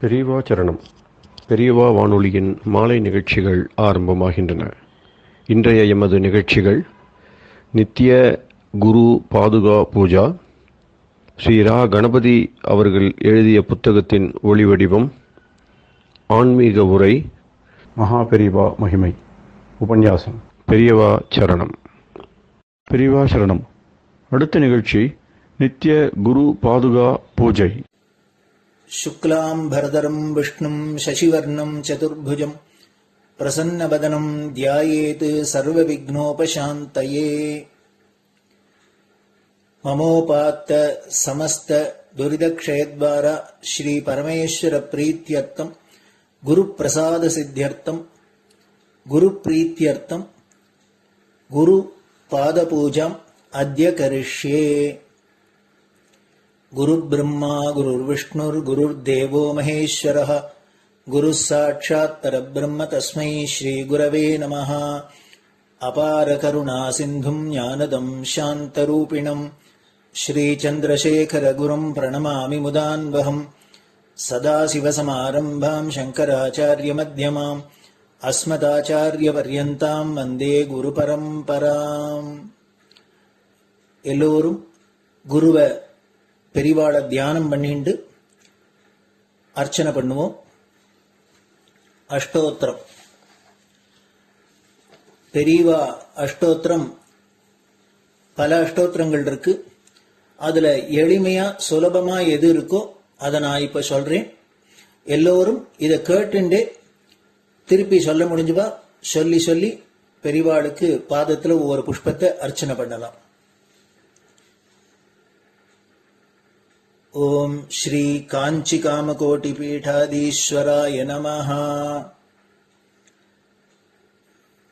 பெரியவா சரணம். பெரியவா வானொலியின் மாலை நிகழ்ச்சிகள் ஆரம்பமாகின்றன. இன்றைய எமது நிகழ்ச்சிகள் நித்திய குரு பாதுகா பூஜா, ஸ்ரீ ரா கணபதி அவர்கள் எழுதிய புத்தகத்தின் ஒளிவடிவம், ஆன்மீக உரை, மகா பெரியவா மகிமை, உபன்யாசம். பெரியவா சரணம். பெரியவா சரணம். அடுத்த நிகழ்ச்சி நித்திய குரு பாதுகா பூஜை. शुक्लां भरदरं विष्णुं शशिवर्णं चतुर्भुजं प्रसन्नवदनं ध्यायेत् सर्वविघ्नोपशान्तये। ममोपात्त समस्त दुरितक्षयद्वारा श्री परमेश्वर प्रीत्यर्थं गुरुप्रसाद सिद्ध्यर्थं गुरुप्रीत्यर्थं गुरुपादपूजाम् अद्य करिष्ये। गुरुर्ब्रह्मा गुरुर्विष्णुर्गुरुर्देवो महेश्वरः गुरुः साक्षात् परब्रह्म तस्मै श्रीगुरवे नमः। अपारकरुणासिन्धुं ज्ञानदं शान्तरूपिणं श्रीचन्द्रशेखरगुरुं प्रणमामि मुदान्वहम्। सदाशिवसमारम्भां शङ्कराचार्यमध्यमाम् अस्मदाचार्यपर्यन्तां वन्दे गुरुपरम्पराम्. எல்லோரும் குருவை பெரிவாளை தியானம் பண்ணிண்டு அர்ச்சனை பண்ணுவோம். அஷ்டோத்திரம். பெரியவா அஷ்டோத்திரம் பல அஷ்டோத்திரங்கள் இருக்கு. அதுல எளிமையா சுலபமா எது இருக்கோ அதை நான் இப்ப சொல்றேன். எல்லோரும் இதை கேட்டுண்டே திருப்பி சொல்ல முடிஞ்சுவா சொல்லி சொல்லி பெரிவாளுக்கு பாதத்துல ஒவ்வொரு புஷ்பத்தை அர்ச்சனை பண்ணலாம். ओम श्री कांची कामकोटि पीठाधीश्वराय नमः.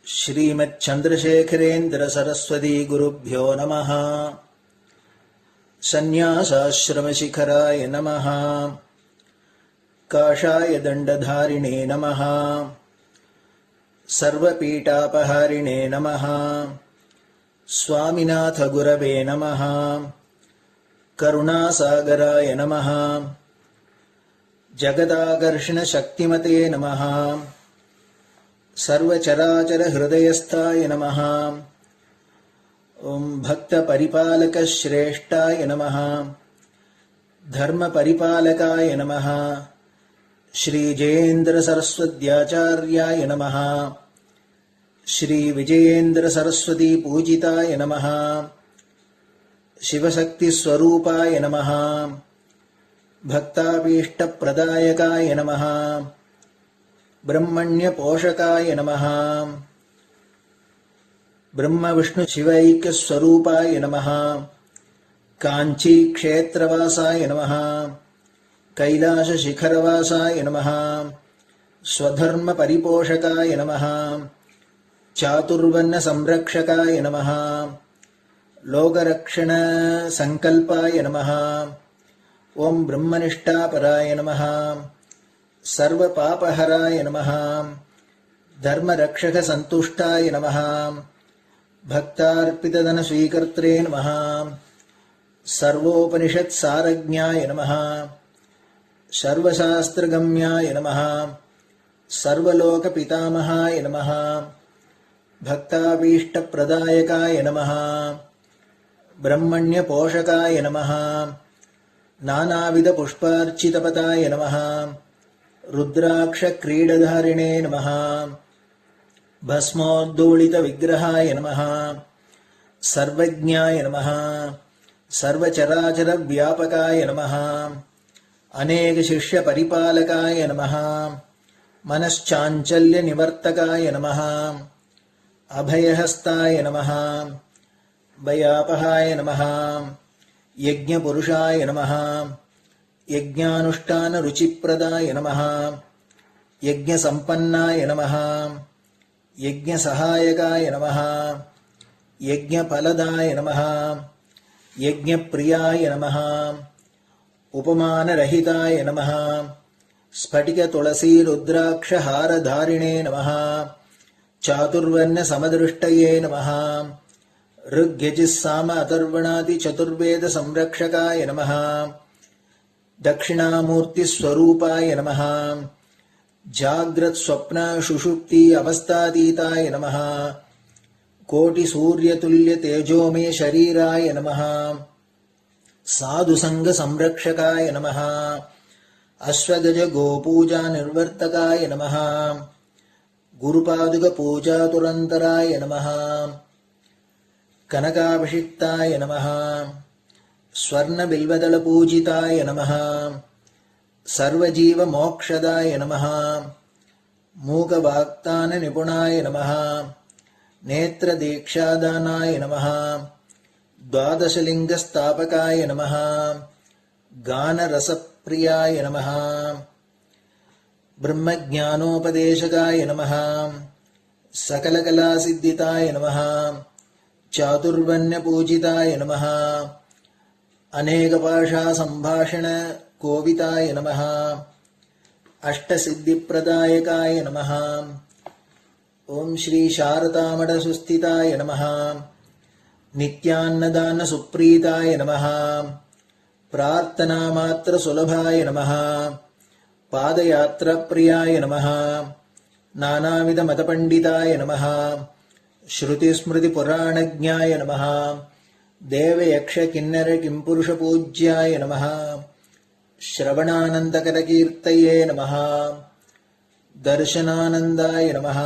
श्रीमत् चंद्रशेखरेन्द्र सरस्वती गुरुभ्यो नमः. संन्यासाश्रम शिखराय नमः. काषाय दंडधारिणे नमः. सर्वपीठापहारिणे नमः. स्वामिनाथ गुरवे नमः. करुणासागराय नमः. जगदाकर्षण शक्तिमते नमः. सर्वचराचर हृदयस्थाय नमः. ओम भक्त परिपालक श्रेष्ठाय नमः. धर्म परिपालकाय नमः. श्री जयेन्द्र सरस्वत्याचार्याय नमः. श्री विजयेन्द्र सरस्वती पूजिताय नमः. शिवशक्ति स्वरूपाय नमः. भक्ताभीष्ट प्रदायकाय नमः. ब्रह्मण्य पोषकाय नमः. ब्रह्म विष्णु शिवैक्य स्वरूपाय नमः. कांची क्षेत्रवासाय नमः. कैलाश शिखरवासाय नमः. स्वधर्म परिपोषकाय नमः. चातुर्वर्ण संरक्षकाय नमः. लोकरक्षण संकल्पाय नमः. ओम ब्रह्मनिष्ठापराय नमः. सर्वपापहराय नमः. धर्मरक्षक संतुष्टाय नमः. भक्तार्पितधन स्वीकर्त्रे नमः. सर्वोपनिषत् सारज्ञाय नमः. सर्वशास्त्रगम्याय नमः. सर्वलोक पितामहाय नमः. भक्ताभीष्ट प्रदायकाय नमः. ब्रह्मण्य पोषकाय नमः. नानाविध पुष्पार्चितपताय नमः. रुद्राक्ष क्रीडधारिणे नमः. भस्मोद्दोलित विग्रहाय नमः. सर्वज्ञाय नमः. सर्वचराचर व्यापकाय नमः. अनेक शिष्य परिपालकाय नमः. मनश्चाञ्चल्य निवर्तकाय नमः. अभयहस्ताय नमः. भयापहाय नमः. यज्ञपुरुषाय नमः. यज्ञानुष्ठान रुचिप्रदाय नमः. यज्ञसम्पन्नाय नमः. यज्ञसहायकाय नमः. यज्ञफलदाय नमः. यज्ञप्रियाय नमः. उपमानरहिताय नमः. स्फटिक तुलसी रुद्राक्ष हारधारिणे नमः. चातुर्वर्ण समदृष्टये नमः. ऋग्यजुस्साम अथर्वणादि चतुर्वेद संरक्षकाय नमः. दक्षिणामूर्तिस्वरूपाय नमः जाग्रत् स्वप्न सुषुप्ति अवस्थातीताय नमः कोटिसूर्यतुल्यतेजोमय शरीराय नमः साधुसङ्गसंरक्षकाय नमः अश्वगज गोपूजा निर्वर्तकाय नमः गुरुपादुकपूजातुरन्तराय नमः कनकाभिषिक्ताय नमः स्वर्णबिल्वदलपूजिताय नमः सर्वजीवमोक्षदाय नमः मूकवाक्ताननिपुणाय नमः नेत्रदीक्षादानाय नमः द्वादशलिङ्गस्थापकाय नमः गानरसप्रियाय नमः ब्रह्मज्ञानोपदेशकाय नमः सकलकलासिद्धिताय नमः चातुर्वर्ण्यपूजिताय नमः अनेकभाषासम्भाषण कोविताय नमः अष्टसिद्धिप्रदायकाय नमः ओम श्री शारदामठसुस्थिताय नमः नित्यान्नदानसुप्रीताय नमः प्रार्थनामात्रसुलभाय नमः पादयात्राप्रियाय नमः नानाविधमतपण्डिताय नमः श्रुतिस्मृतिपुराणज्ञाय नमः देवयक्षकिन्नरकिंपुरुषपूज्याय नमः श्रवणानन्दकरकीर्तये नमः दर्शनानन्दाय नमः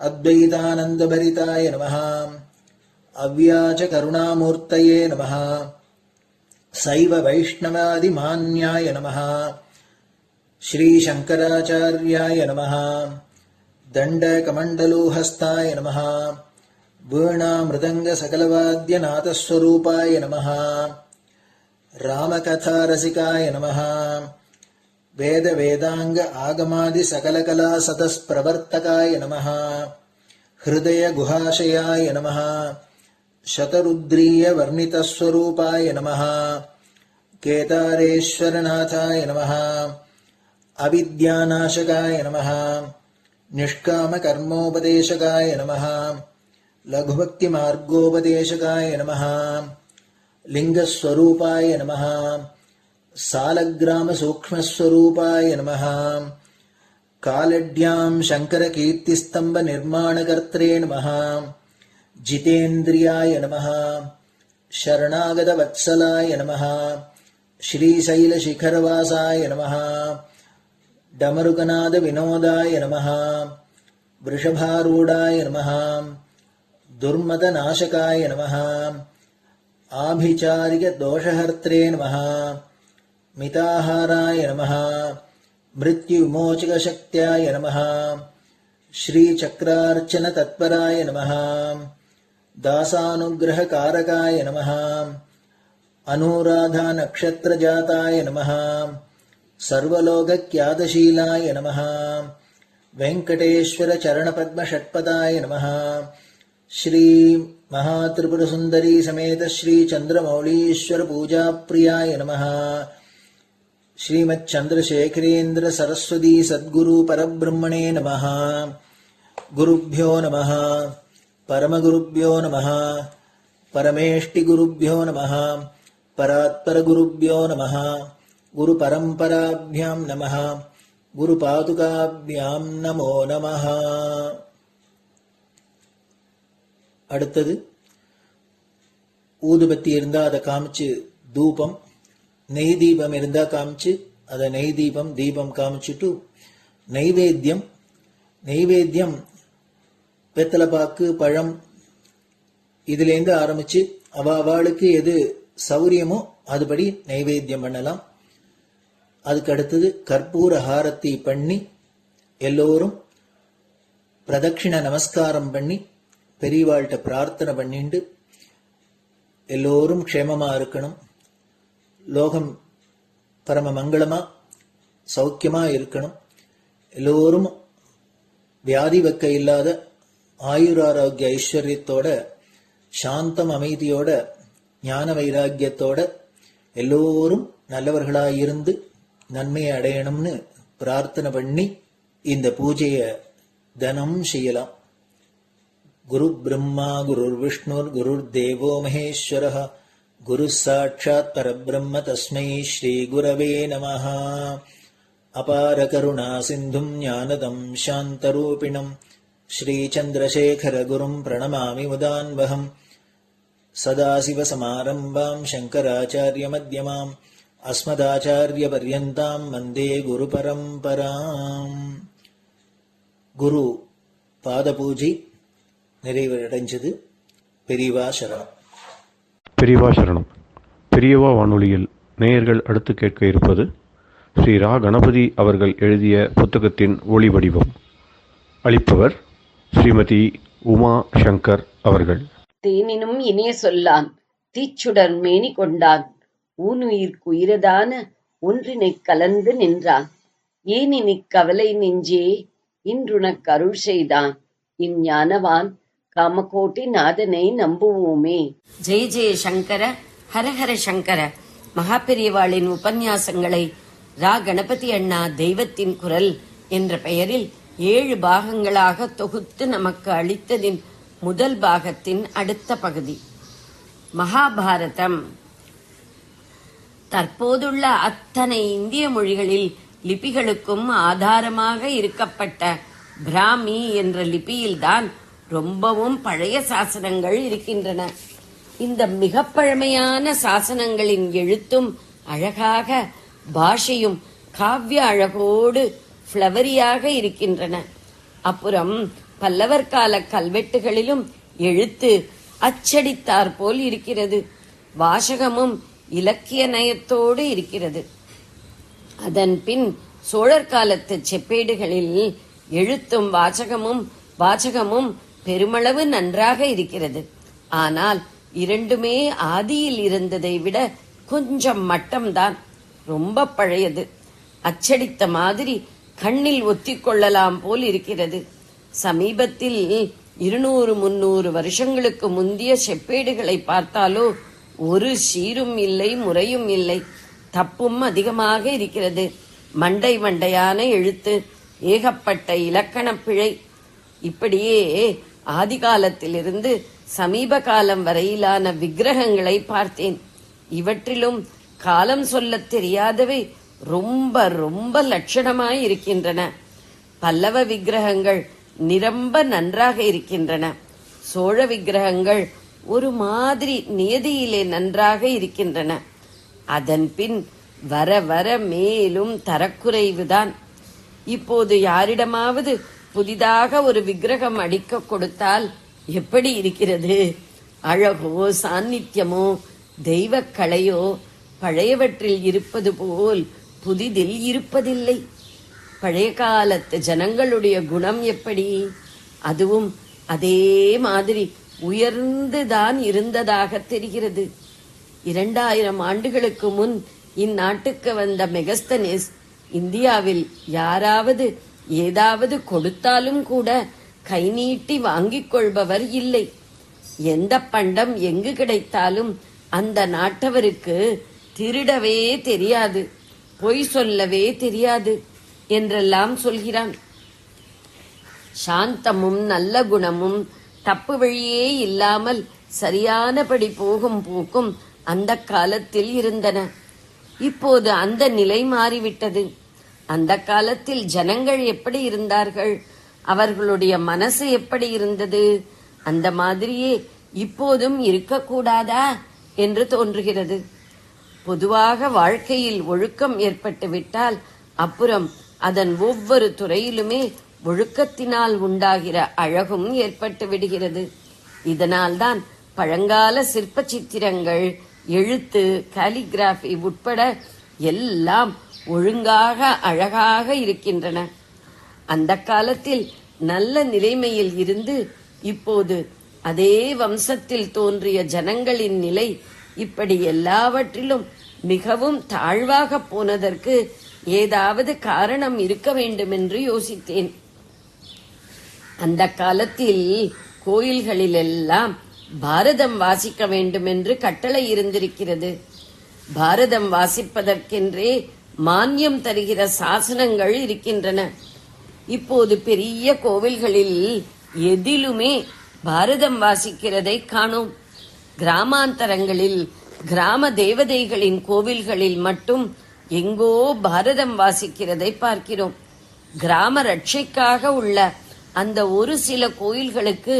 अद्वैतानन्दभरिताय नमः अव्याजकरुणामूर्तये नमः शैव वैष्णवादिमान्याय नमः श्रीशङ्कराचार्याय नमः दण्डकमण्डलोहस्ताय नमः वीणामृदङ्गसकलवाद्यनाथस्वरूपाय नमः रामकथारसिकाय नमः वेदवेदाङ्ग आगमादिसकलकलासतस्प्रवर्तकाय नमः हृदयगुहाशयाय नमः शतरुद्रीयवर्णितस्वरूपाय नमः केदारेश्वरनाथाय नमः अविद्यानाशकाय नमः निष्कामकर्मोपदेशकाय नमः लघुभक्तिमार्गोपदेशकाय नमः लिङ्गस्वरूपाय नमः सालग्रामसूक्ष्मस्वरूपाय नमः कालड्यां शङ्करकीर्तिस्तम्भनिर्माणकर्त्रे नमः जितेन्द्रियाय नमः शरणागतवत्सलाय नमः श्रीशैलशिखरवासाय नमः डमरुकनादविनोदाय नमः वृषभारूढाय नमः दुर्मदनाशकाय नमः आभिचारिकदोषहर्त्रे नमः मिताहाराय नमः मृत्युविमोचकशक्त्याय नमः श्रीचक्रार्चनतत्पराय नमः दासानुग्रहकारकाय नमः अनुराधानक्षत्रजाताय नमः सर्वलोकख्यातशीलाय नमः वेङ्कटेश्वरचरणपद्मषट्पदाय नमः श्री महात्रिपुरसुन्दरी समेत श्री चन्द्रमौलीश्वर पूजाप्रियाय नमः श्रीमच्चन्द्रशेखरेन्द्र सरस्वती सद्गुरु परब्रह्मणे नमः गुरुभ्यो नमः परमगुरुभ्यो नमः परमेष्टिगुरुभ्यो नमः परात्परगुरुभ्यो नमः गुरुपरम्पराभ्यां नमः गुरुपादुकाभ्यां नमो नमः. அடுத்தது ஊதுபத்தி இருந்தா அதை காமிச்சு தூபம், நெய் தீபம் இருந்தா காமிச்சு அதை நெய் தீபம் தீபம் காமிச்சுட்டு நைவேத்தியம் வெத்தலைப்பாக்கு பழம் இதுலேருந்து ஆரம்பிச்சு அவளுக்கு எது சௌரியமோ அதுபடி நைவேத்தியம் பண்ணலாம். அதுக்கு அடுத்தது கற்பூர ஹாரத்தி பண்ணி எல்லோரும் பிரதட்சிண நமஸ்காரம் பண்ணி பெரியவாள்கிட்ட பிரார்த்தனை பண்ணிண்டு எல்லோரும் க்ஷேமமா இருக்கணும், லோகம் பரம மங்களமா சௌக்கியமா இருக்கணும், எல்லோரும் வியாதி வெக்க இல்லாத ஆயுராரோக்கிய ஐஸ்வர்யத்தோட சாந்தம் அமைதியோட ஞான வைராக்கியத்தோட எல்லோரும் நல்லவர்களாயிருந்து நன்மையை அடையணும்னு பிரார்த்தனை பண்ணி இந்த பூஜையை தினம் செய்யலாம். குரு பிரம்மா குருர் விஷ்ணுர் குருர் தேவோ மகேஸ்வரः குரு சாட்சாத் பரபிரம்ம தஸ்மை ஸ்ரீ குரவே நமஹ. அபார கருணா சிந்தும் ஞானதம் சாந்தரூபிணம் ஸ்ரீ சந்திரசேகர குரும் பிரணமாமி முதான்வகம். சதாசிவசமாரம்பாம் சங்கராச்சாரிய மத்யமாம் அஸ்மதாச்சாரிய பர்யந்தாம் வந்தே குரு பரம்பராம். குரு பாத பூஜை நிறைவடைஞ்சது. பெரியவா சரணம். பெரியவா சரணம். பெரியவா வானொலியில் நேயர்கள் அடுத்து கேட்க இருப்பது ஸ்ரீ ரா கணபதி அவர்கள் எழுதிய புத்தகத்தின் ஒளி வடிவம். அளிப்பவர் ஸ்ரீமதி உமா சங்கர் அவர்கள். தேனினும் இனிய சொல்லான் தீச்சுடர் மேனி கொண்டான் ஊனுயிர்க்குயிரதான ஒன்றினைக் கலந்து நின்றான் ஏனினிக் கவலை நெஞ்சே இன்றுனக் அருள் செய்தான் இஞ்ஞானவான் காமகோட்டி நாதனை நம்புவோமே. ஜெய ஜெய சங்கர ஹரஹர சங்கர. மகாபெரியவாளின் உபன்யாசங்களை ரா கணபதி அண்ணா தெய்வத்தின் குரல் என்ற பெயரில் 7 பாகங்களாக தொகுத்து நமக்கு அளித்ததின் முதல் பாகத்தின் அடுத்த பகுதி மகாபாரதம். தற்போதுள்ள அத்தனை இந்திய மொழிகளில் லிபிகளுக்கும் ஆதாரமாக இருக்கப்பட்ட பிராமி என்ற லிபியில்தான் ரொம்பவும் பழைய சாசனங்கள் இருக்கின்றன. இந்த மிக பழமையான சாசனங்களின் எழுத்தும் அழகாக, பாஷையும் காவிய அழகோடு ஃப்ளவரியாக இருக்கின்றன. அப்புறம் பல்லவர் கால கல்வெட்டுகளிலும் எழுத்து அச்சடித்தார் போல் இருக்கிறது. வாசகமும் இலக்கிய நயத்தோடு இருக்கிறது. அதன் பின் சோழர் காலத்து செப்பேடுகளில் எழுத்தும் வாசகமும் பெருமளவு நன்றாக இருக்கிறது. ஆனால் இரண்டுமே ஆதியில் இருந்ததை விட கொஞ்சம் மட்டம்தான். ரொம்ப பழையது. அச்சடித்த மாதிரி கண்ணில் ஒத்திக்கொள்ளலாம் போல் இருக்கிறது. சமீபத்தில் 200-300 வருஷங்களுக்கு முந்திய செப்பேடுகளை பார்த்தாலோ ஒரு சீரும் இல்லை, முறையும் இல்லை. தப்பும் அதிகமாக இருக்கிறது. மண்டையான எழுத்து, ஏகப்பட்ட இலக்கண பிழை. இப்படியே ஆதி காலத்திலிருந்து சமீப காலம் வரையிலான விக்கிரகங்களை பார்த்தேன். இவற்றிலும் காலம் சொல்லத் தெரியாதவை ரொம்ப ரொம்ப லட்சணமாய் இருக்கின்றன. பல்லவ விக்கிரகங்கள் நிரம்ப நன்றாக இருக்கின்றன. சோழ விக்கிரகங்கள் ஒரு மாதிரி நியதியிலே நன்றாக இருக்கின்றன. அதன் பின் வர வர மேலும் தரக்குறைவுதான். இப்போது யாரிடமாவது புதிதாக ஒரு விக்கிரகம் அடிக்க கொடுத்தால் எப்படி இருக்கிறது? அழகோ சாநித்தியமோ தெய்வக்கலையோ பழையவற்றில் இருப்பது போல் புதிதில் இருப்பதில்லை. பழைய காலத்து ஜனங்களுடைய குணம் எப்படி? அதுவும் அதே மாதிரி உயர்ந்துதான் இருந்ததாக தெரிகிறது. 2000 ஆண்டுகளுக்கு முன் இந்நாட்டுக்கு வந்த மெகஸ்தனிஸ் இந்தியாவில் யாராவது ஏதாவது கொடுத்தாலும் கூட கை நீட்டி வாங்கிக் கொள்பவர் இல்லை. எந்த பண்டம் எங்கு கிடைத்தாலும் அந்த நாட்டவருக்கு திருடவே தெரியாது, பொய் சொல்லவே தெரியாது என்றெல்லாம் சொல்கிறான். சாந்தமும் நல்ல குணமும் தப்பு வழியே இல்லாமல் சரியானபடி போகும் போக்கும் அந்த காலத்தில் இருந்தன. இப்போது அந்த நிலை மாறிவிட்டது. அந்த காலத்தில் ஜனங்கள் எப்படி இருந்தார்கள், அவர்களுடைய மனசு எப்படி இருந்தது, அந்த மாதிரியே இப்போதும் இருக்கக்கூடாதா என்று தோன்றுகிறது. பொதுவாக வாழ்க்கையில் ஒழுக்கம் ஏற்பட்டு விட்டால் அப்புறம் அதன் ஒவ்வொரு துறையிலுமே ஒழுக்கத்தினால் உண்டாகிற அழகும் ஏற்பட்டு விடுகிறது. இதனால்தான் பழங்கால சிற்ப சித்திரங்கள், எழுத்து, காலிகிராஃபி உட்பட எல்லாம் ஒழுங்காக அழகாக இருக்கின்றன. அந்த காலத்தில் நல்ல நிலைமையில் இருந்து இப்போது அதே வம்சத்தில் தோன்றிய ஜனங்களின் நிலை இப்படி எல்லாவற்றிலும் மிகவும் தாழ்வாக போனதற்கு ஏதாவது காரணம் இருக்க வேண்டும் என்று யோசித்தேன். அந்த காலத்தில் கோயில்களிலெல்லாம் பாரதம் வாசிக்க வேண்டும் என்று கட்டளை இருந்திருக்கிறது. பாரதம் வாசிப்பதற்கென்றே மானியம் தருகிற சாசனங்கள் இருக்கின்றன. இப்போது பெரிய கோவில்களில் எதிலுமே பாரதம் வாசிக்கிறதை காணோம். கிராமாந்தரங்களில் கிராம தேவதைகளின் கோவில்களில் மட்டும் எங்கோ பாரதம் வாசிக்கிறதை பார்க்கிறோம். கிராம ரட்சைக்காக உள்ள அந்த ஒரு சில கோயில்களுக்கு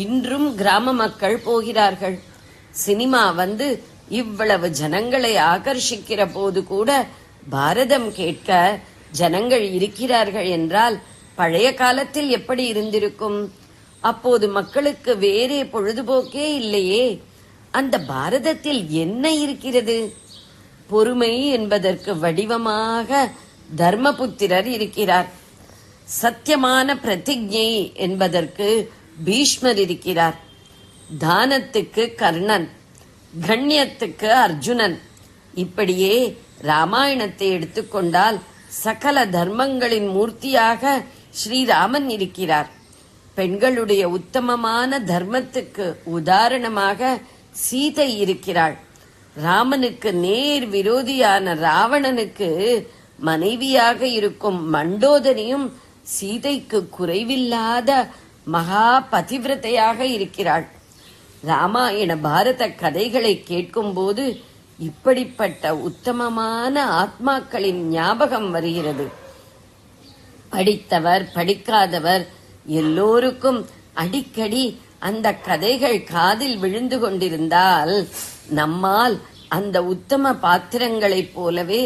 இன்றும் கிராம மக்கள் போகிறார்கள். சினிமா வந்து இவ்வளவு ஜனங்களை ஆகர்ஷிக்கிற போது கூட பாரதம் கேட்க ஜனங்கள் இருக்கிறார்கள் என்றால் பழைய காலத்தில் எப்படி இருந்திருக்கும்? அப்போது மக்களுக்கு வேறே பொழுதுபோக்கே இல்லையே. அந்த பாரதத்தில் என்ன இருக்கிறது? பொறுமை என்பதற்கு வடிவமாக தர்மபுத்திரர் இருக்கிறார். சத்தியமான பிரதிஜை என்பதற்கு பீஷ்மர் இருக்கிறார். தானத்துக்கு கர்ணன், கண்ணியத்துக்கு அர்ஜுனன். இப்படியே ராமாயணத்தை எடுத்துக்கொண்டால் சகல தர்மங்களின் மூர்த்தியாக ஸ்ரீராமன் இருக்கிறார். பெண்களுடைய உத்தமமான தர்மத்துக்கு உதாரணமாக சீதை இருக்கிறாள். ராமனுக்கு நேர் விரோதியான ராவணனுக்கு மனைவியாக இருக்கும் மண்டோதரியும் சீதைக்கு குறைவில்லாத மகா பதிவிரதையாக இருக்கிறாள். ராமாயண பாரத கதைகளை கேட்கும் போது இப்படிப்பட்ட உத்தமமான ஆத்மாக்களின் ஞாபகம் வருகிறது. படித்தவர் படிக்காதவர் எல்லோருக்கும் அடிக்கடி அந்த கதைகள் காதில் விழுந்து கொண்டிருந்தால் நம்மால் அந்த உத்தம பாத்திரங்களைப் போலவே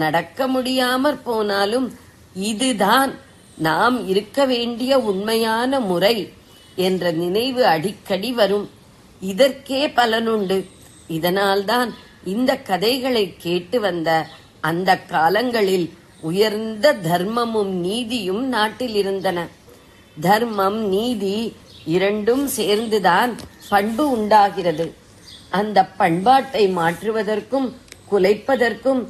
நடக்க முடியாமற் போனாலும் இதுதான் நாம் இருக்க வேண்டிய உண்மையான முறை என்ற நினைவு அடிக்கடி வரும். இதற்கே பலனுண்டு. இதனால்தான் இந்த கதைகளை கேட்டு வந்த அந்த காலங்களில் உயர்ந்த தர்மமும் நீதியும் நாட்டில் இருந்தன. தர்மம் நீதி இரண்டும் சேர்ந்துதான் பண்பு உண்டாகிறது. அந்த பண்பாட்டை மாற்றுவதற்கும் குலைப்பதற்கும்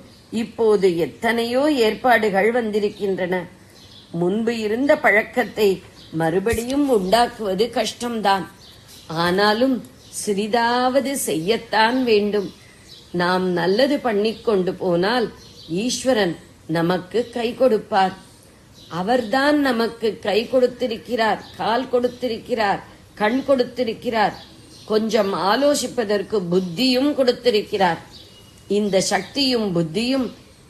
இப்போது எத்தனையோ ஏற்பாடுகள் வந்திருக்கின்றன. முன்பு இருந்த பழக்கத்தை மறுபடியும் உண்டாக்குவது கஷ்டம்தான். ஆனாலும் சிறிதாவது செய்யத்தான் வேண்டும். நாம் நல்லது பண்ணிக்கொண்டு போனால் ஈஸ்வரன் நமக்கு கை கொடுப்பார். அவர்தான் நமக்கு கை கொடுத்திருக்கிறார், கால் கொடுத்திருக்கிறார், கண் கொடுத்திருக்கிறார், கொஞ்சம் ஆலோசிப்பதற்கு புத்தியும் கொடுத்திருக்கிறார். இந்த சக்தியும் புத்தியும்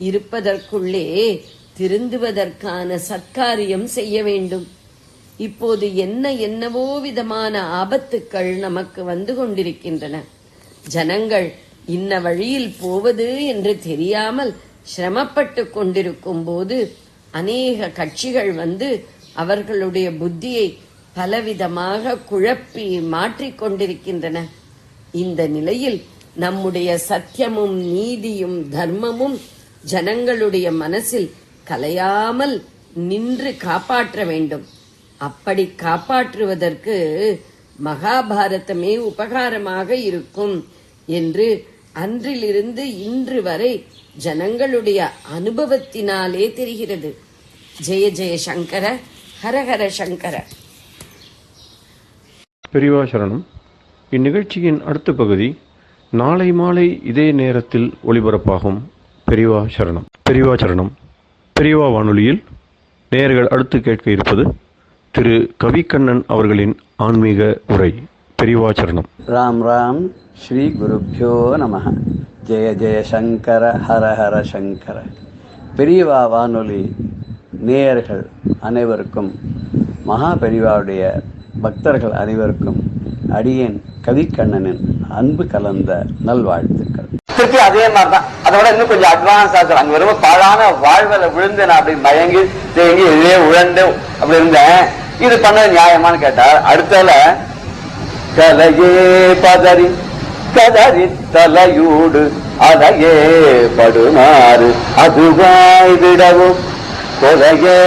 இருப்பதற்குள்ளே திருந்துவதற்கான சத்காரியம் செய்ய வேண்டும். இப்போது என்னவோ விதமான ஆபத்துக்கள் நமக்கு வந்து கொண்டிருக்கின்றன. ஜனங்கள் இன்ன வழியில் போவது என்று தெரியாமல் சிரமப்பட்டு கொண்டிருக்கும் போது அநேக கட்சிகள் வந்து அவர்களுடைய புத்தியை பலவிதமாக குழப்பி மாற்றிக்கொண்டிருக்கின்றன. இந்த நிலையில் நம்முடைய சத்தியமும் நீதியும் தர்மமும் ஜனங்களுடைய மனசில் கலையாமல் நின்று காப்பாற்ற வேண்டும். அப்படி காப்பாற்றுவதற்கு மகாபாரதமே உபகாரமாக இருக்கும் என்று அன்றிலிருந்து இன்று வரை ஜனங்களுடைய அனுபவத்தினாலே தெரிகிறது. ஜெய ஜெய சங்கர, ஹரஹர சங்கர. பெரியவா சரணம். இந்நிகழ்ச்சியின் அடுத்த பகுதி நாளை மாலை இதே நேரத்தில் ஒளிபரப்பாகும். பெரியவா சரணம். பெரியவா சரணம். பெரியவா வானொலியில் நேயர்கள் அடுத்து கேட்க இருப்பது திரு கவிக்கண்ணன் அவர்களின் ஆன்மீக உரை. பெரியவா சரணம். ராம் ராம். ஸ்ரீ குருப்யோ நமஹ. ஜெய ஜெய சங்கர, ஹர ஹர சங்கர. பெரியவா வானொலி நேயர்கள் அனைவருக்கும், மகா பெரியவாவுடைய பக்தர்கள் அனைவருக்கும் அடியேன் கவிக்கண்ணனின் அன்பு கலந்த நல்வாழ்த்துக்கள். திருப்பி அதே மாதிரிதான், அதோட இன்னும் கொஞ்சம் அட்வான்ஸ் ஆகுது. அங்க ரொம்ப பாழான வாழ்வல விழுந்து நான் அப்படி மயங்கி தேங்கி இதே உழண்டு அப்படி இருந்தேன். இது பண்ணது நியாயமானு கேட்டார். அடுத்தால கலையே பதறி கதறி தலையூடு அதையே படுமாறு அதுவாய் விடவும் கொலையே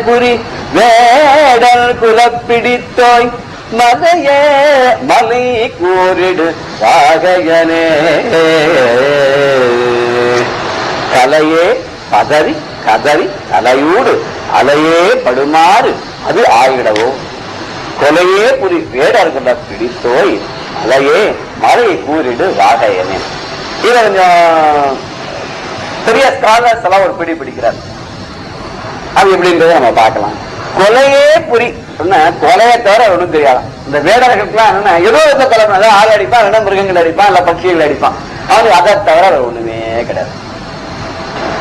புரி வேடல் குலப்பிடித்தோய் மதையே மலை கூறிடு வாகையனே. கலையே பதறி கதறி தலையூடு அலையே படுமாறு அது ஆயிடவோ கொலையே புரி வேடர்களை பிடித்தோய் அலையே மலையை கூறிடு வாகையனே. இதை கொஞ்சம் பெரிய ஸ்காலர்ஸ் எல்லாம் ஒரு பிடி பிடிக்கிறார். அது எப்படின்றத நம்ம பார்க்கலாம். கொலையே புரி சொன்ன கொலையை தவிர ஒன்றும் தெரியாது. இந்த வேடர்களுக்குலாம் என்னன்னா ஏதோ எந்த கொலை ஆள் அடிப்பான், இல்லைன்னா மிருகங்கள் அடிப்பான், இல்ல பட்சிகள் அடிப்பான். அவனுக்கு அதை தவிர ஒண்ணுமே கிடையாது.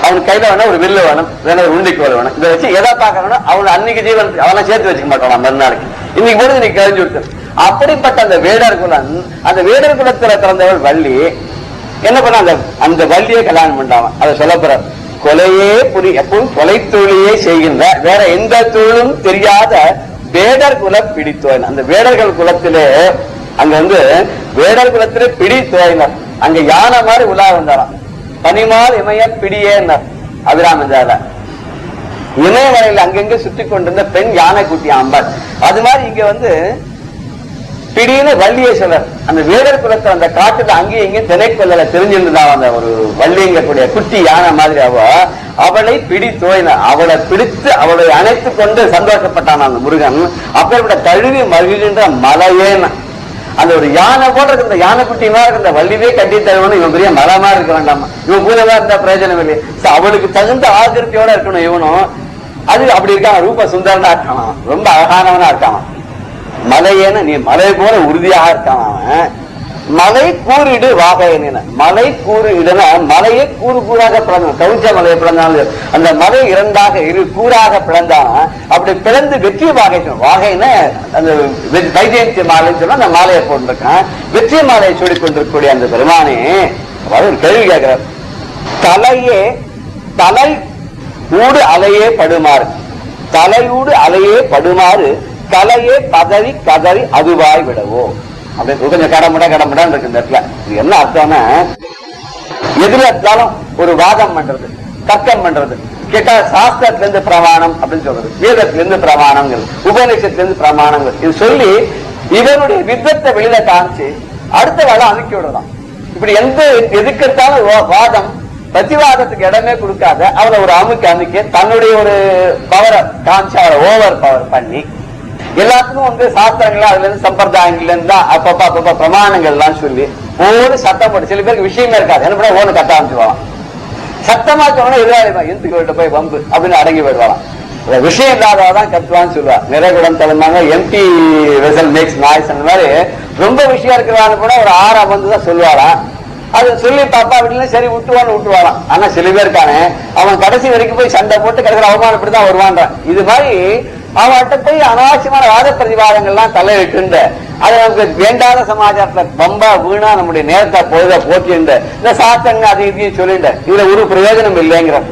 அவனுக்கு கையில வேணும் ஒரு வில்லு வேணும், வேணும் ஒரு உண்டிக்கோல் வேணும். இதை வச்சு எதை பார்க்கணும், அவனை அன்னைக்கு ஜீவன் அவனை சேர்த்து வச்சுக்க மாட்டான் மறுநாளைக்கு. இன்னைக்கு போது இன்னைக்கு கழிஞ்சு விட்டு. அப்படிப்பட்ட அந்த வேடர் குலம், அந்த வேடர் குலத்துல பிறந்தவள் வள்ளி என்ன பண்ண, அந்த வள்ளியை கல்யாணம் பண்ணான். அதை சொல்லப்படுற கொலையே புரி எப்பவும் கொலை தொழிலையே செய்கின்ற வேற எந்த தொழிலும் தெரியாத வேடர் குலம் பிடித்தோயினர். அந்த வேடர்கள் குலத்திலே அங்க வந்து வேடர் குலத்திலே பிடித்தோயினர். அங்க யானை மாதிரி உலா வந்தாராம். பனிமால் இமய பிடியேன்னார் அபிராமஞ்சால. இமயமலையில் அங்கெங்க சுற்றி கொண்டிருந்த பெண் யானை குட்டி அம்பாள். அது மாதிரி இங்க வந்து பிடின்னு வள்ளியை சொல்றார். அந்த வேடர் குலத்தை அந்த காட்டுல அங்கேயும் இங்கேயும் திணைக்கொள்ளல தெரிஞ்சிருந்தான் அந்த ஒரு வள்ளிங்கக்கூடிய குட்டி யானை மாதிரி. அவளை பிடித்தோயின. அவளை பிடித்து அவளை அணைத்து கொண்டு சந்தோஷப்பட்டான் அந்த முருகன். அப்பேற்பட்ட தழுவி மகிழ்கின்ற மலையேன்னு அந்த ஒரு யானை போல இருக்கு. இந்த யானை குட்டி மாதிரி இருக்க வள்ளிவே கட்டி தருவனும் இவன் பெரிய மலமா இருக்க வேண்டாமா, இவன் பூதமா இருந்தா பிரயோஜனம் இல்லை. அவளுக்கு தகுந்த ஆகிருத்தியோட இருக்கணும் இவனும். அது அப்படி இருக்கான். ரூப சுந்தரனா இருக்கான், ரொம்ப அழகானவனா இருக்கான். மலையேன்னு நீ மலை போல உறுதியாக இருக்கான் அவன். மலை கூறிடு வாகையன, மலை கூறு இடனா மலையை கூறு கூறாக பிளந்தான். கவுச்ச மலையை பிளந்தாலும் அந்த மலை இரண்டாக இரு கூறாக பிளந்தான். அப்படி பிளந்து வெற்றி வாகை, வாகைன்னு அந்த வைஜெயந்தி மாலைன்னு சொன்னா அந்த மாலையை போட்டிருக்கான். வெற்றி மாலையை சூடி கொண்டிருக்கக்கூடிய அந்த பெருமானே ஒரு கேள்வி கேட்கிறார். தலையே தலை ஊடு அலையே படுமாறு, தலையூடு அலையே படுமாறு கலையே கதறி கதறி அதுவாய் விடவோ. அப்படி கொஞ்சம் கடமுடான்னு இருக்கு இந்த இடத்துல. இது என்ன அர்த்தம்னா, எதுல இருந்தாலும் ஒரு வாதம் பண்றது, தர்க்கம் பண்றது, கேட்டா சாஸ்திரத்துல இருந்து பிரமாணம் அப்படின்னு சொல்றது, வேதத்துல இருந்து பிரமாணங்கள், உபநிஷத்துல இருந்து பிரமாணங்கள், இது சொல்லி இவனுடைய வித்தத்தை வெளியில காமிச்சு அடுத்த வேலை அமைக்கி விடலாம். இப்படி எந்த எதுக்கு எடுத்தாலும் வாதம் பிரதிவாதத்துக்கு இடமே கொடுக்காத அவனை ஒரு அமைக்க தன்னுடைய ஒரு பவரை காமிச்சு அவரை ஓவர் பவர் பண்ணி எல்லாத்துக்கும் வந்து சாஸ்திரங்களா அதுல இருந்து சம்பிரதாயங்கள்ல இருந்தா அப்பப்ப பிரமாணங்கள் எல்லாம் சொல்லி ஒவ்வொரு சட்டம் போட்டு சில பேருக்கு விஷயமே இருக்காது. என்ன பண்ண ஒண்ணு கட்ட ஆரம்பிச்சுவாங்க. சத்தமா சொன்னா எதிராளிமா எந்துக்கு போய் வம்பு அப்படின்னு அடங்கி போயிடுவாங்க. விஷயம் இல்லாததான் கத்துவான்னு சொல்லுவா. நிறைகுடம் தலைமாங்க எம்டி வெசல் மேக்ஸ் நாய்ஸ் அந்த மாதிரி ரொம்ப விஷயம் இருக்கிறவான்னு கூட ஒரு 6 வந்து சொல்லுவாராம். அது சொல்லி பாப்பா அப்படின்னு சரி விட்டுவாராம். ஆனா சில பேர் இருக்கானே அவன் கடைசி வரைக்கும் போய் சண்டை போட்டு கடைசியில் அவமானப்படிதான் வருவான்றான். இது மாதிரி அவன்கிட்ட போய் அனாவசியமான வாத பிரதிவாதங்கள்லாம் தலையிட்டு அது நமக்கு வேண்டாத சமாச்சாரத்துல ரொம்ப வீணா நம்முடைய நேரத்தை பொழுத போட்டிண்டு இந்த சாத்தங்க அது இதையும் சொல்லிட்டு இதுல ஒரு பிரயோஜனம் இல்லைங்கிற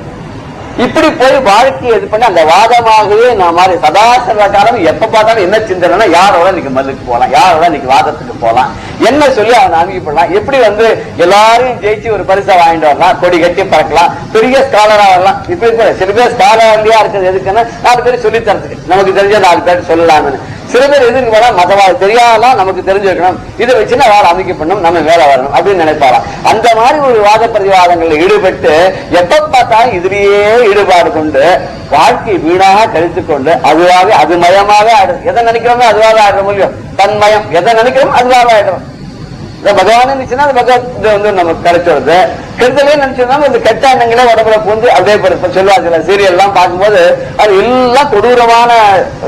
இப்படி போய் வாழ்க்கையை இது பண்ணி அந்த வாதமாகவே நான் மாதிரி சதா சர்வ காலம் எப்ப பார்த்தாலும் என்ன சிந்தனைனா யாரோட இன்னைக்கு மல்லுக்கு போகலாம், யாரோட இன்னைக்கு வாதத்துக்கு போகலாம், என்ன சொல்லி அவன் அமைக்கப்படலாம், எப்படி வந்து எல்லாரையும் ஜெயிச்சு ஒரு பரிசை வாங்கிட்டு வரலாம், கொடி கட்டி பறக்கலாம், பெரிய ஸ்காலரா வரலாம். இப்ப சில பேர் ஸ்காலர்லயா இருக்கிறது எதுக்குன்னா 4 பேர் சொல்லி தரதுக்கு, நமக்கு தெரிஞ்ச 4 பேர் சொல்லலாம்னு. சில பேர் எதுக்கு வரா மதவாத தெரியாதான் நமக்கு தெரிஞ்சிருக்கணும், இதை வச்சுன்னா வாழ அமைக்கப்படணும், நம்ம வேலை வரணும் அப்படின்னு நினைப்பாராம். அந்த மாதிரி ஒரு வாத பிரதிவாதங்களில் ஈடுபட்டு எப்ப பார்த்தாலும் இதுலயே ஈடுபாடு கொண்டு வாழ்க்கை வீணாக கழித்துக் கொண்டு அதுவாக அது மயமாக ஆயிடும். எதை நினைக்கிறோமோ அதுவாக ஆயிட முடியும். தன்மயம் எதை நினைக்கிறோம் அதுவாக ஆயிடும். பகவான் நினைச்சுன்னா அது பகவத் வந்து நமக்கு கிடைச்சிருது. கெடுதலே நினைச்சோம்னா இந்த கெட்ட எண்ணங்களே உடம்புல பூந்து அப்படியே சொல்லுவாங்க. சில சீரியல் எல்லாம் பார்க்கும்போது அது எல்லாம் கொடூரமான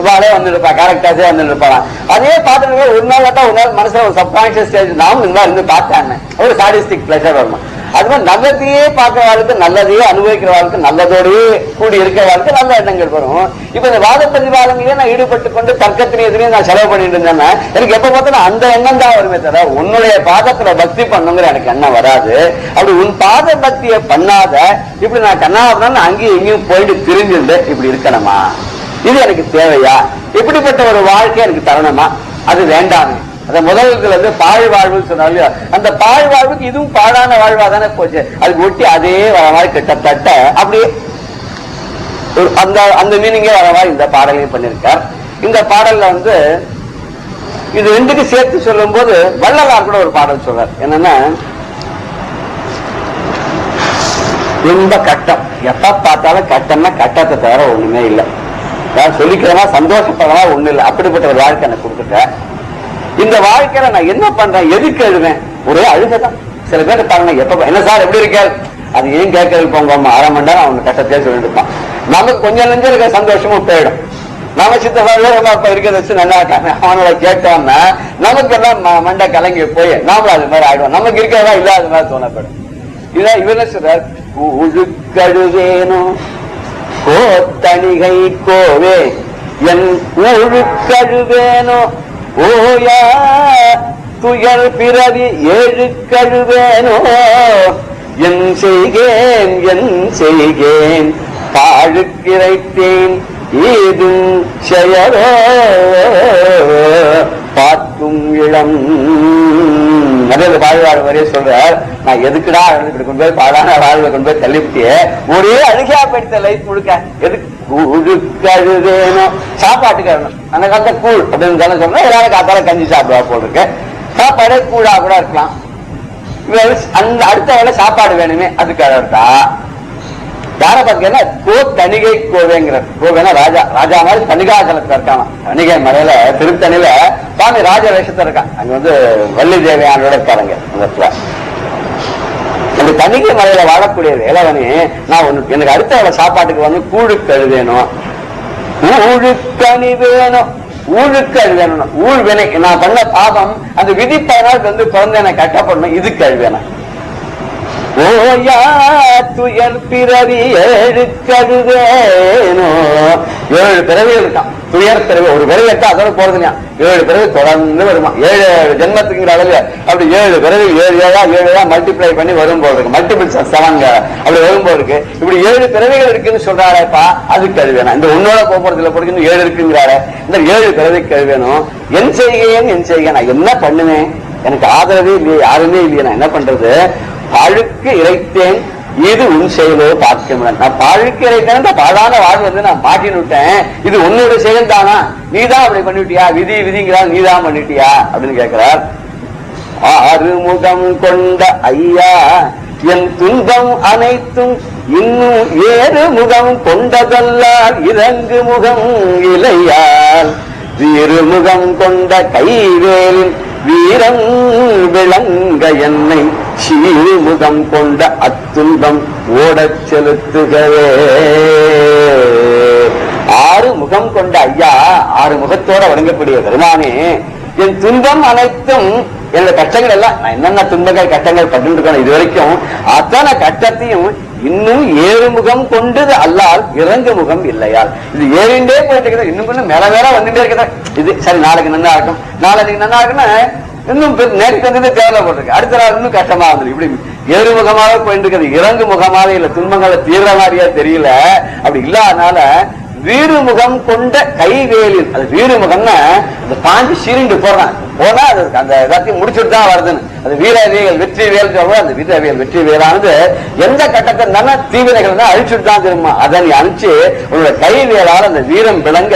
வாழே வந்துருப்பா, கேரக்டர்ஸே வந்துருப்பாங்க. அதே பார்த்துட்டு ஒரு நாள் கேட்டா ஒரு நாள் மனசுல ஒரு சப்கான்சியஸ் ஸ்டேஜ் நாமும் இந்த மாதிரி இருந்து பார்த்தாங்க ஒரு சாடிஸ்டிக் பிளஷர் வருமா. அது மாதிரி நல்லதையே பார்க்கிறவாளுக்கு, நல்லதையே அனுபவிக்கிறவாளுக்கு, நல்லதோடயே கூடி இருக்கிறவாளுக்கு நல்ல எண்ணங்கள் வரும். இப்ப இந்த வாத பிரதிவாதங்களே நான் ஈடுபட்டு கொண்டு தர்க்கத்திலேயே எதிரையும் நான் செலவு பண்ணிட்டு இருந்தேன்னா எனக்கு எப்ப பார்த்தா அந்த எண்ணம் தான் வருமே தவிர உன்னுடைய பாதத்துல பக்தி பண்ணுங்கிற எனக்கு எண்ணம் வராது. அப்படி உன் பாத பக்தியை பண்ணாத இப்படி நான் கண்ணாதான் அங்கேயும் இங்கேயும் போயிட்டு திரிஞ்சுட்டு இப்படி இருக்கணுமா, இது எனக்கு தேவையா, இப்படிப்பட்ட ஒரு வாழ்க்கை எனக்கு தரணுமா, அது வேண்டாமே. அந்த முதல்ல இருந்து பாழ் வாழ்வுன்னு சொன்னாலும் அந்த பாழ் வாழ்வுக்கு இதுவும் பாழான வாழ்வா தானே போச்சு. அதுக்கு ஒட்டி அதே வர மாதிரி கிட்டத்தட்ட அப்படியே அந்த மீனிங்கே வர மாதிரி இந்த பாடலையும் பண்ணிருக்கார். இந்த பாடல்ல வந்து இது ரெண்டுக்கு சேர்த்து சொல்லும் போது வள்ளலார் கூட ஒரு பாடல் சொல்றார். என்னன்னா ரொம்ப கட்டம், எப்ப பார்த்தாலும் கட்டம்னா கட்டத்தை தவிர ஒண்ணுமே இல்லை, யாரும் சொல்லிக்கிறதா சந்தோஷப்படுறதா ஒண்ணு இல்லை. அப்படிப்பட்ட ஒரு வாழ்க்கை எனக்கு கொடுத்துட்டேன். இந்த வாழ்க்கையில நான் என்ன பண்றேன், எதுக்கு எழுதுவேன், ஒரே அழுகதான். சில பேர் பாருங்க எப்ப என்ன சார் எப்படி இருக்காரு, அது ஏன் கேட்கறது போங்க 1/2 மணி நேரம் அவங்க கட்டத்தையே சொல்லிட்டு இருப்பான். நமக்கு கொஞ்சம் நெஞ்சம் இருக்க சந்தோஷமும் போயிடும். நம்ம சித்தப்பா இருக்கிறத வச்சு நல்லா இருக்காங்க அவனோட கேட்டோம்னா நமக்கு எல்லாம் மண்டை கலங்கி போய் நாமளும் அது மாதிரி ஆயிடுவோம். நமக்கு இருக்கிறதா இல்லாத மாதிரி தோணப்படும். இதான் இவன சொல்றார், ஊழுக்கழுவேனும் கோத்தணிகை கோவே என் ஊழுக்கழுவேனோ ஓயா துயர் பிறவி ஏழு கழுவேனோ என் செய்கேன் பாழுக்கிரைத்தேன் ஏதும் செயலோ பார்க்கும் இளம். அதே பாழ்வாழ் வரைய சொல்றார், நான் எதுக்குடா கொண்டு போய் பாடான வாழ்வை கொண்டு போய் தள்ளிவிட்டிய ஒரே அழுகையா போயிடுத்த லைஃப் முழுக்க. எதுக்கு கூழுக்கழுவேனும் சாப்பாட்டுக்கு அந்த காலத்தை கூழ் அப்படின்னு சொன்னா எல்லாரும் காத்தால கஞ்சி சாப்பிடுவா போட்டிருக்க. சாப்பாடு கூழா கூட இருக்கலாம். அந்த அடுத்த வேலை சாப்பாடு வேணுமே அதுக்கு அழகா யார பாத்தீங்கன்னா தணிகை கோவேங்கிற கோவேனா ராஜா மாதிரி தணிகாசலத்துல இருக்காங்க. தணிகை மலையில திருத்தணியில சுவாமி ராஜ வேஷத்துல இருக்கான். அங்க வள்ளி தேவையானோட இருக்காருங்க. அந்த தணிகை மலையில வாழக்கூடிய வேளவனே நான் எனக்கு அடுத்த வேலை சாப்பாட்டுக்கு கூழுக்கு அழுவேணும், ஊழுக்கணி வேணும், ஊழுக்கு அழுவேணும். ஊழ் வினை நான் பண்ண பாவம் அந்த விதி பயனால் குழந்தை எனக்கு கட்டப்படணும், இதுக்கு அழுவேணும். ஓயா துயர் பிறவி ஏழு கழுவேனோ. 7 பிறவிகள் இருக்கான். துயர் பிறவி ஒரு பிறவி எடுத்தா அதோட போறது இல்லையா, 7 பிறவி தொடர்ந்து வருமா. 7 ஜென்மத்துக்குங்கிற அளவு அப்படி 7 பிறவி 7 மல்டிப்ளை பண்ணி வரும்போது இருக்கு. மல்டிபிள்ஸ் 7 அப்படி வரும்போது இருக்கு. இப்படி 7 பிறவிகள் இருக்குன்னு சொல்றாரப்பா, அது கழுவேணும். இந்த உன்னோட போறதுல போறது 7 இருக்குங்கிறாரு. இந்த 7 பிறவி கழுவேணும். என் செய்கை நான் என்ன பண்ணுவேன், எனக்கு ஆதரவே இல்லையே, யாருமே இல்லையே, நான் என்ன பண்றது. பாழுக்கு இறைத்தேன் இது உன் செயலோ பார்க்க. நான் பாழுக்கு இறைத்தேன், பாழான வாழ்வு நான் மாட்டின்னு விட்டேன், இது உன்னோட செயல் தானா, நீதான் அப்படி பண்ணிவிட்டியா, விதிங்கிறா நீதான் பண்ணிட்டியா அப்படின்னு கேட்கிறார். ஆறுமுகம் கொண்ட ஐயா என் துன்பம் அனைத்தும் இன்னும் 7 முகம் கொண்டதல்லால் இறங்கு முகம் இலையால் வீறுமுகம் கொண்ட கைவேலின் வீரம் விளங்க என்னை சீர்முகம் கொண்ட அத்துன்பம் ஓடச் செலுத்துகவே. 6 முகம் கொண்ட ஐயா, 6 முகத்தோட வழங்கக்கூடிய பெருமானே, என் துன்பம் அனைத்தும் என்னோட கஷ்டங்கள் எல்லாம் நான் என்னென்ன துன்பங்கள் கஷ்டங்கள் பட்டு இருக்கணும் இது வரைக்கும் அத்தனை கஷ்டத்தையும் இன்னும் 7 முகம் கொண்டது அல்லால் இறங்கு முகம் இல்லையால். இது ஏறிண்டே போயிட்டு இருக்குது, இன்னும் கொஞ்சம் மேல மேல வந்துட்டே இருக்குது. இது சரி நாளைக்கு நல்லா இருக்கும், நாளைக்கு நல்லா இருக்குன்னா இன்னும் நேற்று வந்தது தேவையில்ல போட்டிருக்கு, அடுத்த நாள் இன்னும் கஷ்டமா வந்து இப்படி 7 முகமாக போயிட்டு இருக்குது. இறங்கு முகமாக இல்ல, துன்பங்களை தீர்ற மாதிரியா தெரியல. அப்படி இல்லாதனால வீறுமுகம் கொண்ட கைவேலில், அது வீறுமுகம்னா அந்த பாஞ்சு சீரிண்டு போடுறான் போனா அது அந்த எல்லாத்தையும் முடிச்சுட்டு தான் வருதுன்னு. அது வீரவியல் வெற்றி வேல் சொல்ற அந்த வீரவியல் வெற்றி வேலானது எந்த கட்டத்தை இருந்தாலும் தீவிரைகள் தான் அழிச்சுட்டு தான் திரும்ப. அதை நீ அழிச்சு உன்னோட கைவேலால் அந்த வீரம் விளங்க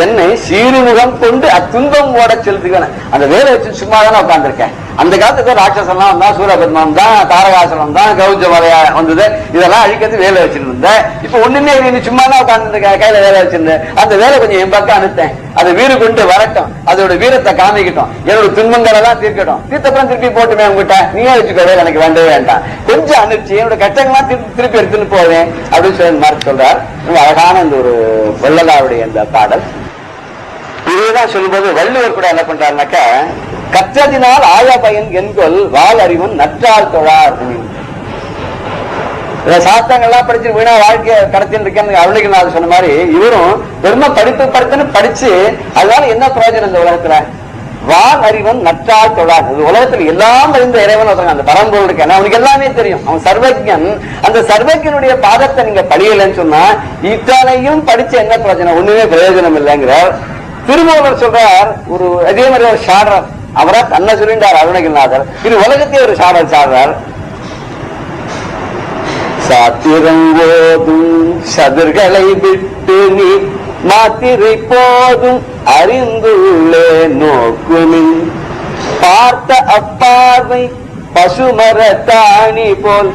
என்னை சீருமுகம் கொண்டு அத்துன்பம் ஓட செலுத்துவேன். அந்த வேலை வச்சு சும்மா தானே உட்காந்துருக்கேன். அந்த காலத்துக்கு ராட்சசெல்லாம் வந்தா, சூரபத்மம் தான், தாரகாசனம் தான், கௌஜ மலையா வந்தது, இதெல்லாம் அழிக்கிறது வேலை வச்சுட்டு இருந்தேன். இப்ப ஒண்ணுமே நீ சும்மா தான் உட்கார்ந்து கையில வேலை வச்சிருந்தேன். அந்த வேலை கொஞ்சம் என் பக்கம் அனுத்தேன், அதை வீறு கொண்டு வரட்டும், அதோட வீரத்தை காமிக்கட்டும், என்னோட துன்பங்கள் எல்லாம் தீர்க்கட்டும், தீர்த்தப்புறம் திருப்பி போட்டுமே உங்ககிட்ட நீயே வச்சுக்கவே எனக்கு வேண்டவே வேண்டாம், கொஞ்சம் அனுப்பிச்சு என்னோட கஷ்டங்கள்லாம் திருப்பி எடுத்துன்னு போவேன் அப்படின்னு சொல்லி மாதிரி சொல்றார். அழகான இந்த ஒரு வள்ளலாருடைய இந்த பாடல். இதுதான் சொல்லும்போது வள்ளுவர் கூட என்ன பண்றாருனாக்கா, கற்றதினால் ஆய பயன் என்கொள் வால் அறிவன் நற்றால் தொழார். சாஸ்திரங்கள்லாம் படிச்சு வீணா வாழ்க்கைய கடத்தின்னு இருக்கேன்னு அருணகிரிநாதர் சொன்ன மாதிரி இவரும் பெருமை படிப்புன்னு படிச்சு அதனால என்ன பிரயோஜனம் இந்த உலகத்துல? வால் அறிவன் நற்றால் தொழார். உலகத்துல எல்லாம் அறிந்த இறைவன் அந்த பரம்பொருள் இருக்கு, அவனுக்கு எல்லாமே தெரியும், அவன் சர்வஜன். அந்த சர்வஜனுடைய பாதத்தை நீங்க படியலன்னு சொன்னா இத்தனையும் படிச்சு என்ன பிரயோஜனம்? ஒண்ணுமே பிரயோஜனம் இல்லைங்கிறார். திருமூலர் சொல்றார், ஒரு அதே மாதிரி ஒரு ஷாடர், அவரா தன்னை சொல்லிட்டார் அருணகிரிநாதர். இது உலகத்தையே ஒரு ஷாடர் சாடுறார். சாத்திரங்கோதும் சதுர்களை விட்டு நீ மாத்திரை போதும் அறிந்துள்ளே நோக்குமின் பார்த்த அப்பாவை பசுமர தாணி போல்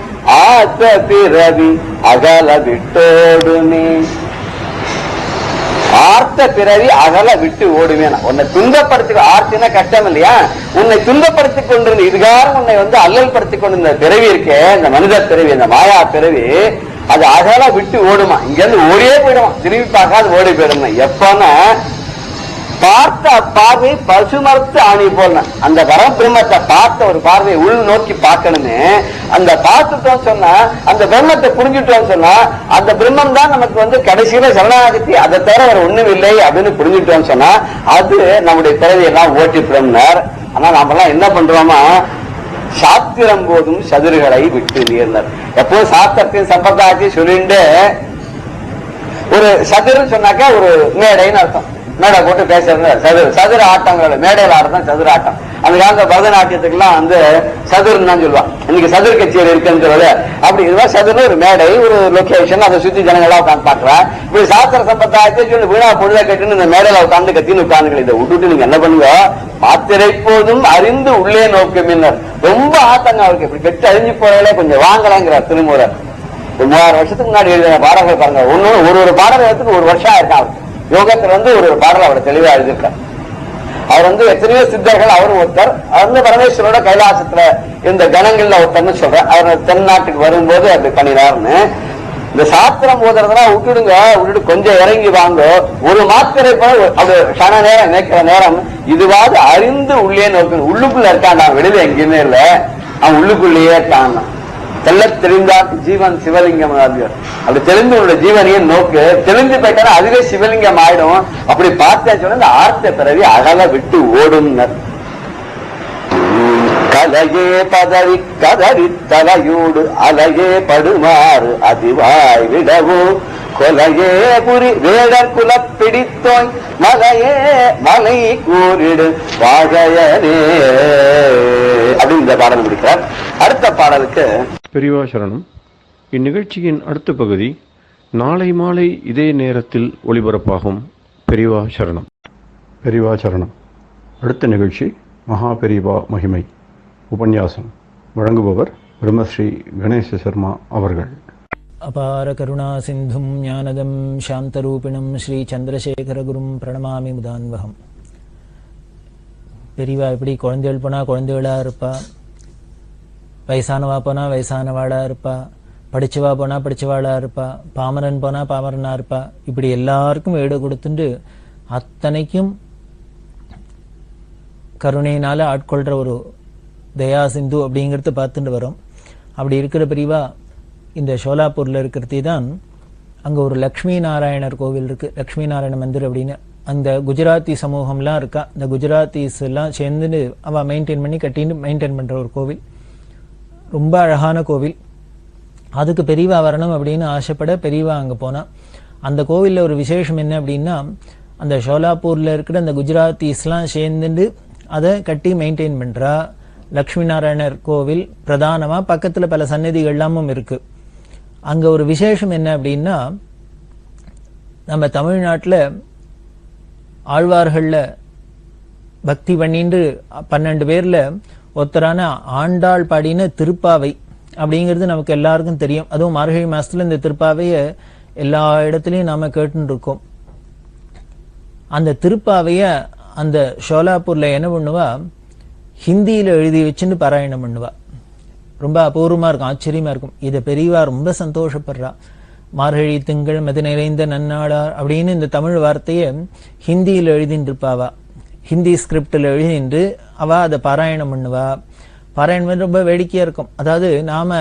ஆத்த பிறவி அகல விட்டோடுமே. ஆர்த்த பிறவி அகல விட்டு ஓடுவேன். உன்னை துன்பப்படுத்தி, ஆர்த்தினா கஷ்டம் இல்லையா, உன்னை துன்பப்படுத்திக் கொண்டிருந்த இதுகாரம் உன்னை அல்லல் படுத்திக் கொண்டிருந்த பிறவி இருக்கே, இந்த மனித பிறவி, இந்த மாயா பிறவி, அது அகல விட்டு ஓடுமா, இங்க இருந்து ஓடியே போயிடுமா, திரும்பி பார்க்காது ஓடி போயிடுமா. எப்பன்னா பார்த்த பார்வை பசுமரத்து ஆணி போல, அந்த பரபிரம்மத்தை பார்த்த ஒரு பார்வையை உள் நோக்கி பார்க்கணுமே. அந்த பார்த்துட்டோம் சொன்னா, அந்த பிரம்மத்தை புரிஞ்சுட்டோம் சொன்னா, அந்த பிரம்மம் தான் நமக்கு கடைசியில சரணாகதி, அதை தவிர வேற ஒண்ணும் இல்லை அப்படின்னு புரிஞ்சுட்டோம் சொன்னா, அது நம்முடைய பிறவியெல்லாம் ஓட்டிப்பிடும்னார். ஆனா நாம எல்லாம் என்ன பண்றோமா, சாத்திரம் போதும் சதுர்களை விட்டு நீர்னர். எப்பவும் சாஸ்திரத்தையும் சம்பிரதாயத்தையும் சொல்லிட்டு, ஒரு சதுர்ன்னு சொன்னாக்க ஒரு மேடைன்னு அர்த்தம். மேடை போட்டு பேசுறது சதுர ஆட்டங்கள், மேடையில் ஆடுறதான் சதுர ஆட்டம். அந்த காலத்துல பரதநாட்டியத்துக்கு எல்லாம் சதுர்ன்னு தான் சொல்லுவான். இன்னைக்கு சதுர் கச்சேரி இருக்குன்னு சொல்றது. அப்படி இதுதான் சதுர்னு ஒரு மேடை, ஒரு லொகேஷன், அதை சுத்தி ஜனங்களா உட்காந்து பாக்குறேன். இப்படி சாஸ்திர சம்பிரதாயத்தை சொல்லி வீணா பொழுத கட்டுன்னு இந்த மேடையில உட்காந்து கத்தின்னு உட்காந்துகள். இதை விட்டுட்டு நீங்க என்ன பண்ணுங்க, பாத்திரை போதும் அறிந்து உள்ளே நோக்குமின்னர். ரொம்ப ஆத்தங்க அவருக்கு, இப்படி கெட்டு அழிஞ்சு போறதுல கொஞ்சம் வாங்கலாங்கிறார் திருமூரர். 3000 வருஷத்துக்கு முன்னாடி எழுதின பாடல்கள் பாருங்க, ஒரு பாடல்களுக்கு ஒரு வருஷம் ஆயிருக்கான் அவருக்கு. யோகத்துல ஒரு பாடல் அவரை தெளிவா எழுதியிருக்கார். அவர் எத்தனையோ சித்தர்கள், அவரும் ஒருத்தர். அவர் பரமேஸ்வரோட கைலாசத்துல இந்த கணங்கள்ல ஒருத்தர்னு சொல்ற. அவர் தென்னாட்டுக்கு வரும்போது அப்படி பண்ணினார்னு. இந்த சாத்திரம் போதுறதுனா விட்டுட்டு கொஞ்சம் இறங்கி வாங்க. ஒரு மாத்திரை போல அது கண நேரம் நினைக்கிற நேரம் இதுவாது அறிந்து உள்ளே நோக்கணும். உள்ளுக்குள்ள இருக்கான், நான் வெளியில எங்கேயுமே இல்ல, அவன் உள்ளுக்குள்ளேயே இருக்கான். தெல்ல தெரிந்தாக்கு ஜீவன் சிவலிங்கம். அப்படி தெரிந்து உள்ள ஜீவனையே நோக்கு, தெரிஞ்சு போயிட்டா அதுவே சிவலிங்கம் ஆயிடும். அப்படி பார்த்தேன்னு சொன்ன இந்த ஆர்த்த பிறவி அகல விட்டு ஓடும். கலையே பதறி கதறி தலையூடு அலையே படுமாறு அதிவாய் விடவோ கொலையே புரி வேடர் குல பிடித்தோய் மலையே மலை கூறிடு வாகையனே அப்படின்னு இந்த பாடல் முடிக்கிறார். அடுத்த பாடலுக்கு பெரியவா சரணம். இந்நிகழ்ச்சியின் அடுத்த பகுதி நாளை மாலை இதே நேரத்தில் ஒளிபரப்பாகும். பெரியவா சரணம். பெரியவா சரணம். அடுத்த நிகழ்ச்சி மகா பெரியவா மகிமை உபன்யாசம். வழங்குபவர் பிரம்மஸ்ரீ கணேச சர்மா அவர்கள். அபார கருணா சிந்தும் ஞானதம் சாந்தரூபிணம் ஸ்ரீ சந்திரசேகரகுரும் பிரணமாமி முதான்வகம். பெரியவா எப்படி குழந்தைகள் போனா குழந்தைகளா இருப்பா, வயசானவா போனா வயசானவாளா இருப்பா, படிச்சவா போனா படிச்சவாளா இருப்பா, பாமரன் போனா பாமரனா இருப்பா. இப்படி எல்லாருக்கும் ஈடு கொடுத்துட்டு அத்தனைக்கும் கருணையினால ஆட்கொள்ற ஒரு தயா சிந்து அப்படிங்கிறது பார்த்துட்டு வரோம். அப்படி இருக்கிற பெரியவா இந்த ஷோலாப்பூர்ல இருக்கிறதே தான் அங்க ஒரு லக்ஷ்மி நாராயணர் கோவில் இருக்கு, லக்ஷ்மி நாராயண மந்திர் அப்படின்னு. அந்த குஜராத்தி சமூகம்லாம் இருக்கா, இந்த குஜராத்திஸ் எல்லாம் சேர்ந்து அவ மெயின்டைன் பண்ணி கட்டின்னு மெயின்டைன் பண்ற ஒரு கோவில். ரொம்ப அழகான கோவில். அதுக்கு பெரியவா வரணும் அப்படின்னு ஆசைப்பட பெரியவா அங்க போனா. அந்த கோவில்ல ஒரு விசேஷம் என்ன அப்படின்னா, அந்த ஷோலாப்பூர்ல இருக்கிற அந்த குஜராத்திஸ்லாம் சேர்ந்துட்டு அதை கட்டி மெயின்டைன் பண்றா. லக்ஷ்மி நாராயணர் கோவில் பிரதானமா, பக்கத்துல பல சன்னதிகள் எல்லாமும் இருக்கு. அங்க ஒரு விசேஷம் என்ன அப்படின்னா, நம்ம தமிழ்நாட்டுல ஆழ்வார்கள்ல பக்தி பண்ணிட்டு 12 பேர்ல ஒருத்தரான ஆண்டாள் பாடின திருப்பாவை அப்படிங்கிறது நமக்கு எல்லாருக்கும் தெரியும். அதுவும் மார்கழி மாசத்துல இந்த திருப்பாவைய எல்லா இடத்துலயும் நாம கேட்டு இருக்கோம். அந்த திருப்பாவைய அந்த ஷோலாப்பூர்ல என்ன பண்ணுவா, ஹிந்தியில எழுதி வச்சுன்னு பாராயணம் பண்ணுவா. ரொம்ப அபூர்வமா இருக்கும், ஆச்சரியமா இருக்கும். இதை பெரியவா ரொம்ப சந்தோஷப்படுறா. மார்கழி திங்கள் மது நிறைந்த நன்னாளார் அப்படின்னு இந்த தமிழ் வார்த்தைய ஹிந்தியில எழுதிட்டு இருப்பாவா. ஹிந்தி ஸ்கிரிப்டில் எழுதிட்டு அவ அதை பாராயணம் பண்ணுவா. பாராயணம் பண்ணி ரொம்ப வேடிக்கையா இருக்கும். அதாவது நாம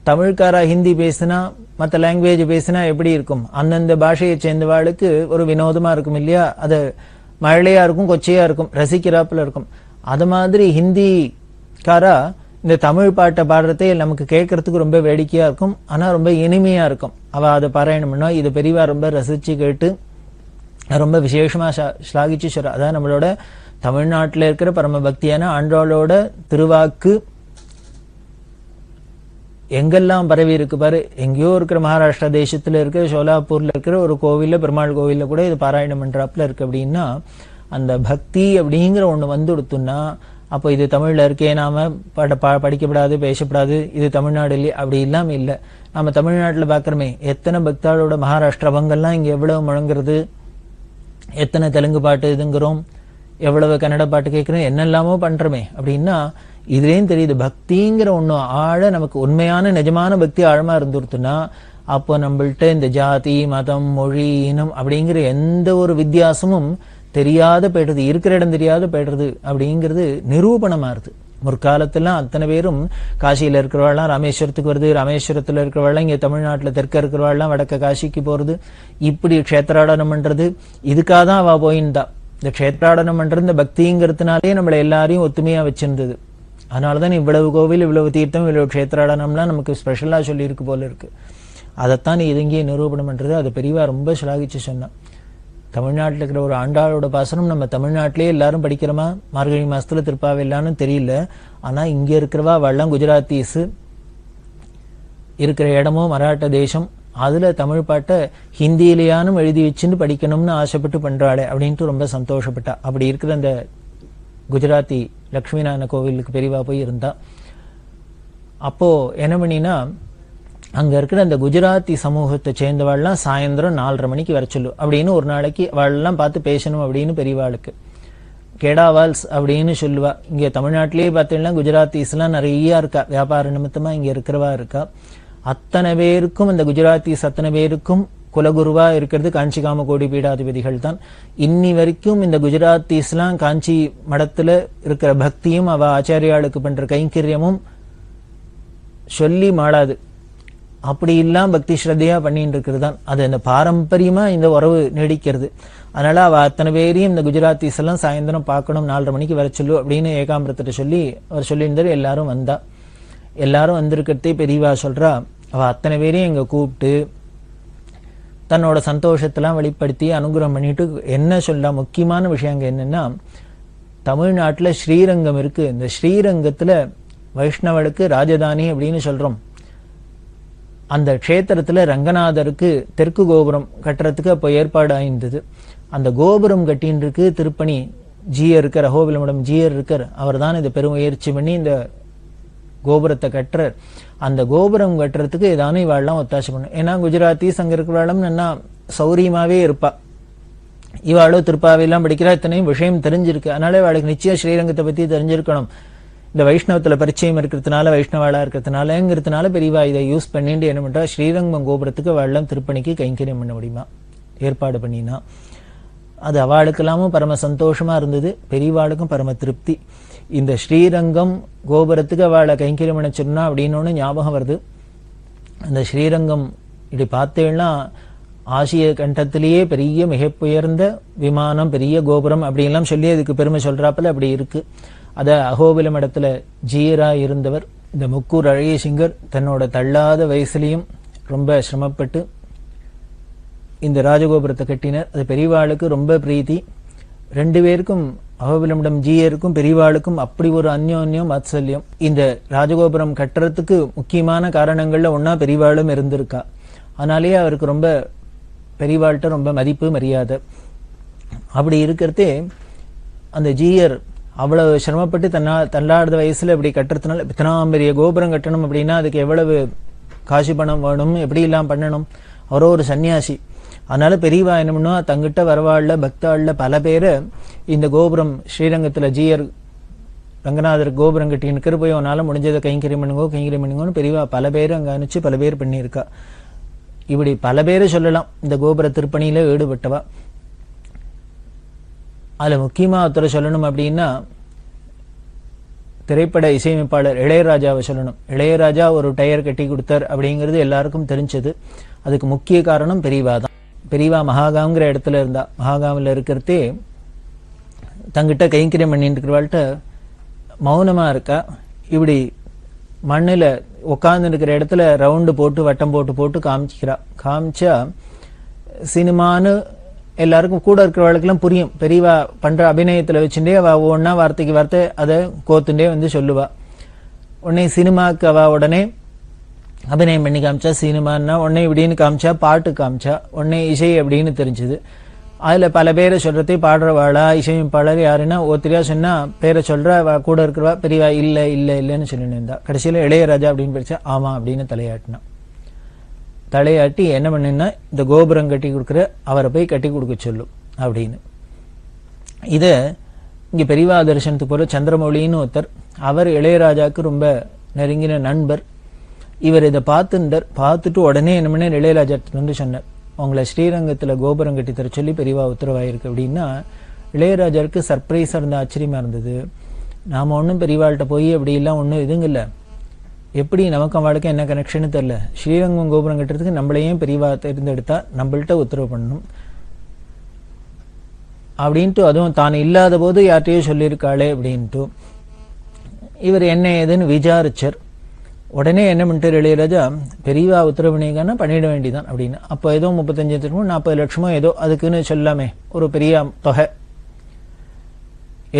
தமிழ்காரா ஹிந்தி பேசினா மற்ற லாங்குவேஜ் பேசினா எப்படி இருக்கும், அந்தந்த பாஷையை சேர்ந்தவாளுக்கு ஒரு வினோதமா இருக்கும் இல்லையா, அது மழையா இருக்கும், கொச்சையா இருக்கும், ரசிக்கிறாப்புல இருக்கும். அது மாதிரி ஹிந்திக்காரா இந்த தமிழ் பாட்டை பாடுறதே நமக்கு கேட்கறதுக்கு ரொம்ப வேடிக்கையா இருக்கும், ஆனா ரொம்ப இனிமையா இருக்கும். அவ அதை பாராயணம் பண்ணா. இது பெரியவா ரொம்ப ரசிச்சு கேட்டு ரொம்ப விசேஷமா ஸ்லாகிச்சு சொல்ற. அதான் நம்மளோட தமிழ்நாட்டில் இருக்கிற பரம பக்தியான ஆண்டாளோட திருவாக்கு எங்கெல்லாம் பரவி இருக்கு பாரு. எங்கேயோ இருக்கிற மகாராஷ்டிரா தேசத்துல இருக்கிற ஷோலாப்பூர்ல இருக்கிற ஒரு கோவில்ல, பெருமாள் கோவில்ல கூட இது பாராயணம் பண்றாப்புல இருக்கு. அப்படின்னா அந்த பக்தி அப்படிங்கிற ஒண்ணு வந்து கொடுத்தோம்னா, அப்போ இது தமிழ்ல இருக்கே, நாம படிக்கப்படாது, பேசப்படாது, இது தமிழ்நாடு இல்லையே அப்படி இல்லாம இல்லை. நம்ம தமிழ்நாட்டுல பாக்குறோமே எத்தனை பக்தாளோட மகாராஷ்டிரவங்கெல்லாம் இங்க எவ்வளவு முழங்குறது, எத்தனை தெலுங்கு பாட்டு இதுங்கிறோம், எவ்வளவு கன்னட பாட்டு கேட்கிறோம், என்னெல்லாமோ பண்றோமே. அப்படின்னா இதுலேயும் தெரியுது பக்திங்கிற ஒண்ணு ஆழ நமக்கு உண்மையான நிஜமான பக்தி ஆழமா இருந்துருத்துன்னா அப்போ நம்மள்ட்ட இந்த ஜாதி மதம் மொழி இனம் அப்படிங்கிற எந்த ஒரு வித்தியாசமும் தெரியாத போய்டுறது, இருக்கிற இடம் தெரியாத போய்டுறது அப்படிங்கிறது நிரூபணமா இருக்கு. முற்காலத்துல அத்தனை பேரும் காசியில இருக்கிறவாள்லாம் ராமேஸ்வரத்துக்கு வருது, ராமேஸ்வரத்துல இருக்கிறவாள்லாம் இங்க தமிழ்நாட்டுல தெற்க இருக்கிறவாள்லாம் வடக்க காசிக்கு போறது, இப்படி க்ஷேத்ராடனம் பண்றது, இதுக்காக தான் அவ போயிருந்தா. இந்த க்ஷேத்ராடனம் பண்றது இந்த பக்திங்கிறதுனாலே நம்மளை எல்லாரையும் ஒத்துமையா வச்சிருந்தது. அதனாலதான் இவ்வளவு கோவில், இவ்வளவு தீர்த்தம், இவ்வளவு க்ஷேத்ராடனம்லாம் நமக்கு ஸ்பெஷலா சொல்லி இருக்கு போல இருக்கு. அதைத்தான் நீ இதுங்கேயே நிரூபணம் பண்றது. அது பெரியவா ரொம்ப சிலாகிச்சு சொன்னான். தமிழ்நாட்டில் இருக்கிற ஒரு ஆண்டாளோட பாசனம் நம்ம தமிழ்நாட்டிலே எல்லாரும் படிக்கிறோமா, மார்கழி மாசத்துல திருப்பாவையில்லான்னு தெரியல. ஆனா இங்க இருக்கிறவா அவெல்லாம் குஜராத்தீஸ் இருக்கிற இடமும் மராட்ட தேசம், அதுல தமிழ் பாட்டை ஹிந்தியிலேயானும் எழுதி வச்சுன்னு படிக்கணும்னு ஆசைப்பட்டு பண்றாளே அப்படின்ட்டு ரொம்ப சந்தோஷப்பட்டா. அப்படி இருக்கிற அந்த குஜராத்தி லட்சுமி நாராயண கோவிலுக்கு பெரியவா போய் இருந்தா. அப்போ என்ன பண்ணினா, அங்க இருக்கிற அந்த குஜராத்தி சமூகத்தை சேர்ந்தவாள்லாம் சாயந்தரம் 4:30 மணிக்கு வர சொல்லு அப்படின்னு ஒரு நாளைக்கு அவள்லாம் பார்த்து பேசணும் அப்படின்னு பெரியவாளுக்கு. கேடாவால்ஸ் அப்படின்னு சொல்லுவா. இங்க தமிழ்நாட்டிலேயே பார்த்தீங்கன்னா குஜராத்திஸ் எல்லாம் நிறைய இருக்கா, வியாபார நிமித்தமா இங்க இருக்கிறவா இருக்கா. அத்தனை பேருக்கும் அந்த குஜராத்திஸ் அத்தனை பேருக்கும் குலகுருவா இருக்கிறது காஞ்சி காமகோடி பீடாதிபதிகள் தான். இன்னி வரைக்கும் இந்த குஜராத்திஸ்லாம் காஞ்சி மடத்துல இருக்கிற பக்தியும் அவ ஆச்சாரியாளுக்கு பண்ற கைங்கரியமும் சொல்லி மாளாது. அப்படி இல்லாம பக்தி ஸ்ரத்தையா பண்ணிட்டு இருக்கிறது தான். அது அந்த பாரம்பரியமா இந்த உறவு நீடிக்கிறது. அதனால அவ அத்தனை பேரையும் இந்த குஜராத்திஸ் எல்லாம் சாயந்தரம் பார்க்கணும், 4:30 மணிக்கு வர சொல்லு அப்படின்னு ஏகாம்பரத்திட்ட சொல்லி அவர் சொல்லியிருந்தாரு. எல்லாரும் வந்தா. எல்லாரும் வந்திருக்கிறதே பெரியவா சொல்றா, அவ அத்தனை பேரையும் இங்க கூப்பிட்டு தன்னோட சந்தோஷத்தெல்லாம் வெளிப்படுத்தி அனுகிரகம் பண்ணிட்டு என்ன சொல்ல, முக்கியமான விஷயம் அங்க என்னன்னா, தமிழ்நாட்டுல ஸ்ரீரங்கம் இருக்கு. இந்த ஸ்ரீரங்கத்துல வைஷ்ணவனுக்கு ராஜதானி அப்படின்னு சொல்றோம். அந்த க்ஷேத்திரத்துல ரங்கநாதருக்கு தெற்கு கோபுரம் கட்டுறதுக்கு அப்போ ஏற்பாடு ஆயிருந்தது. அந்த கோபுரம் கட்டின்னு இருக்கு திருப்பணி ஜீயர் இருக்கார், அஹோபிலமடம் ஜீயர் இருக்கார். அவர் தான் இதை பெரும் முயற்சி பண்ணி இந்த கோபுரத்தை கட்டுறார். அந்த கோபுரம் கட்டுறதுக்கு ஏதானே இவாள்லாம் ஒத்தாசை பண்ணும். ஏன்னா குஜராத்தி அங்க இருக்கிறவாளும் என்ன சௌரியமாவே இருப்பா. இவாளோ திருப்பாவையெல்லாம் படிக்கிறா, இத்தனையும் விஷயம் தெரிஞ்சிருக்கு. அதனால இவாளுக்கு நிச்சயம் ஸ்ரீரங்கத்தை பத்தி தெரிஞ்சிருக்கணும். இந்த வைஷ்ணவத்துல பரிச்சயம் இருக்கிறதுனால, வைஷ்ணவாளா இருக்கிறதுனாலங்கிறதுனால பெரியவா இதை யூஸ் பண்ணிட்டு என்ன பண்றா, ஸ்ரீரங்கம் கோபுரத்துக்கு அவள்லாம் திருப்பணிக்கு கைங்கரியம் பண்ண முடியுமா ஏற்பாடு பண்ணினா. அது அவளுக்கெல்லாமும் பரம சந்தோஷமா இருந்தது, பெரியவாளுக்கும் பரம திருப்தி. இந்த ஸ்ரீரங்கம் கோபுரத்துக்கு அவளை கைங்கரியம் பண்ண சொன்னா அப்படின்னு ஞாபகம் வருது. அந்த ஸ்ரீரங்கம் இப்படி பார்த்தேன்னா ஆசிய கண்டத்திலேயே பெரிய மிகப்புயர்ந்த விமானம், பெரிய கோபுரம் அப்படின்லாம் சொல்லி அதுக்கு பெருமை சொல்றாப்புல அப்படி இருக்கு. அத அஹோபிலம் இடத்துல ஜீயரா இருந்தவர் இந்த முக்கூர் அழகிய சிங்கர் தன்னோட தள்ளாத வயசுலயும் ரொம்ப சிரமப்பட்டு இந்த ராஜகோபுரத்தை கட்டினர். அது பெரியவாளுக்கு ரொம்ப பிரீத்தி. 2 பேருக்கும், அஹோபிலமிடம் ஜீயருக்கும் பெரியவாளுக்கும் அப்படி ஒரு அந்யோன்யம் வாத்சல்யம். இந்த ராஜகோபுரம் கட்டுறதுக்கு முக்கியமான காரணங்கள்ல ஒன்னா பெரியவாளும் இருந்திருக்கா. அதனாலேயே அவருக்கு ரொம்ப பெரியவாள்கிட்ட ரொம்ப மதிப்பு மரியாதை. அப்படி இருக்கிறதே அந்த ஜீயர் அவ்வளவு சிரமப்பட்டு தள்ளாடுற வயசுல இப்படி கட்டுறதுனால, இத்தனாம் பெரிய கோபுரம் கட்டணும் அப்படின்னா அதுக்கு எவ்வளவு காசு பணம் வேணும், எப்படி எல்லாம் பண்ணணும். அவரோ ஒரு சன்னியாசி. அதனால பெரியவா என்ன பண்ணுவா, தங்கிட்ட வரவாள்ல பக்தாள்ல பல பேரை இந்த கோபுரம் ஸ்ரீரங்கத்துல ஜீயர் ரங்கநாதர் கோபுரம் கட்டின்னு போய் அவனால முடிஞ்சதை கைங்கரியம் பண்ணுங்கன்னு பெரியவா பல பேர் அங்க அனுப்பிச்சு பல பேர் பண்ணியிருக்கா. இப்படி பல பேரை சொல்லலாம் இந்த கோபுர திருப்பணியில ஈடுபட்டவா. அதுல முக்கியமா ஒருத்தரை சொல்லணும் அப்படின்னா திரைப்பட இசையமைப்பாளர் இளையராஜாவை சொல்லணும். இளையராஜா ஒரு டயர் கட்டி கொடுத்தார் அப்படிங்கிறது எல்லாருக்கும் தெரிஞ்சது. அதுக்கு முக்கிய காரணம் பெரியவா தான். பெரியவா மகாகாங்கிற இடத்துல இருந்தா. மகாகாமில் இருக்கிறதே தங்கிட்ட கைங்கரியம் பண்ணிட்டு இருக்கிறவாள்கிட்ட மௌனமா இருக்கா. இப்படி மண்ணில் உட்கார்ந்து இருக்கிற இடத்துல ரவுண்டு போட்டு வட்டம் போட்டு போட்டு காமிச்சிக்கிறா. காமிச்சா சினிமான்னு எல்லாருக்கும் கூட இருக்கிறவளுக்கெல்லாம் புரியும். பெரியவா பண்ற அபிநயத்துல வச்சுட்டே அவ ஒன்னா வார்த்தைக்கு வார்த்தை அதை கோத்துண்டே வந்து சொல்லுவா. உடனே சினிமாக்கு அவ உடனே அபிநயம் பண்ணி காமிச்சா சினிமான்னா, உடனே இப்படின்னு காமிச்சா பாட்டு காமிச்சா, உடனே இசை அப்படின்னு தெரிஞ்சது. அதுல பல பேரை சொல்றதே பாடுறவாளா இசையமைப்பாளர் யாருன்னா ஒருத்தரையா சொன்னா பேரை சொல்ற கூட இருக்கிறவா பெரியவா இல்ல இல்ல இல்லன்னு சொல்லிட்டு இருந்தா. கடைசியில இளையராஜா அப்படின்னு படிச்சா ஆமா அப்படின்னு தலையாட்டினா. தலையாட்டி என்ன பண்ணுன்னா, இந்த கோபுரம் கட்டி கொடுக்குற அவரை போய் கட்டி கொடுக்க சொல்லும் அப்படின்னு. இத இங்க பெரியவா தரிசனத்துக்கு போற சந்திரமௌலின்னு ஒருத்தர், அவர் இளையராஜாவுக்கு ரொம்ப நெருங்கின நண்பர். இவர் இதை பார்த்துட்டு உடனே என்ன பண்ண இளையராஜா வந்து சொன்னார், உங்களை ஸ்ரீரங்கத்துல கோபுரம் கட்டி தர சொல்லி பெரியவா உத்தரவாயிருக்கு அப்படின்னா இளையராஜாவுக்கு சர்ப்ரைஸா இருந்த ஆச்சரியமா இருந்தது. நாம ஒன்றும் பெரியவாள்கிட்ட போய் அப்படி எல்லாம் ஒன்றும் இதுங்க இல்லை, எப்படி நமக்கு அவளுக்கு என்ன கனெக்ஷன் தெரியல, ஸ்ரீரங்கம் கோபுரம் கட்டுறதுக்கு நம்மளையும் பெரியவா தேர்ந்தெடுத்தா நம்மள்கிட்ட உத்தரவு பண்ணணும் அப்படின்ட்டு, அதுவும் தான் இல்லாத போது யார்கிட்டயோ சொல்லியிருக்காளே அப்படின்ட்டு இவர் என்ன ஏதுன்னு விசாரிச்சார். உடனே என்ன பண்ணிட்டு இளையராஜா, பெரியவா உத்தரவு பண்ணிங்கன்னா பண்ணிட வேண்டிதான் அப்படின்னு. அப்போ ஏதோ 35 லட்சமோ 40 லட்சமோ ஏதோ அதுக்குன்னு சொல்லாமே, ஒரு பெரிய தொகை,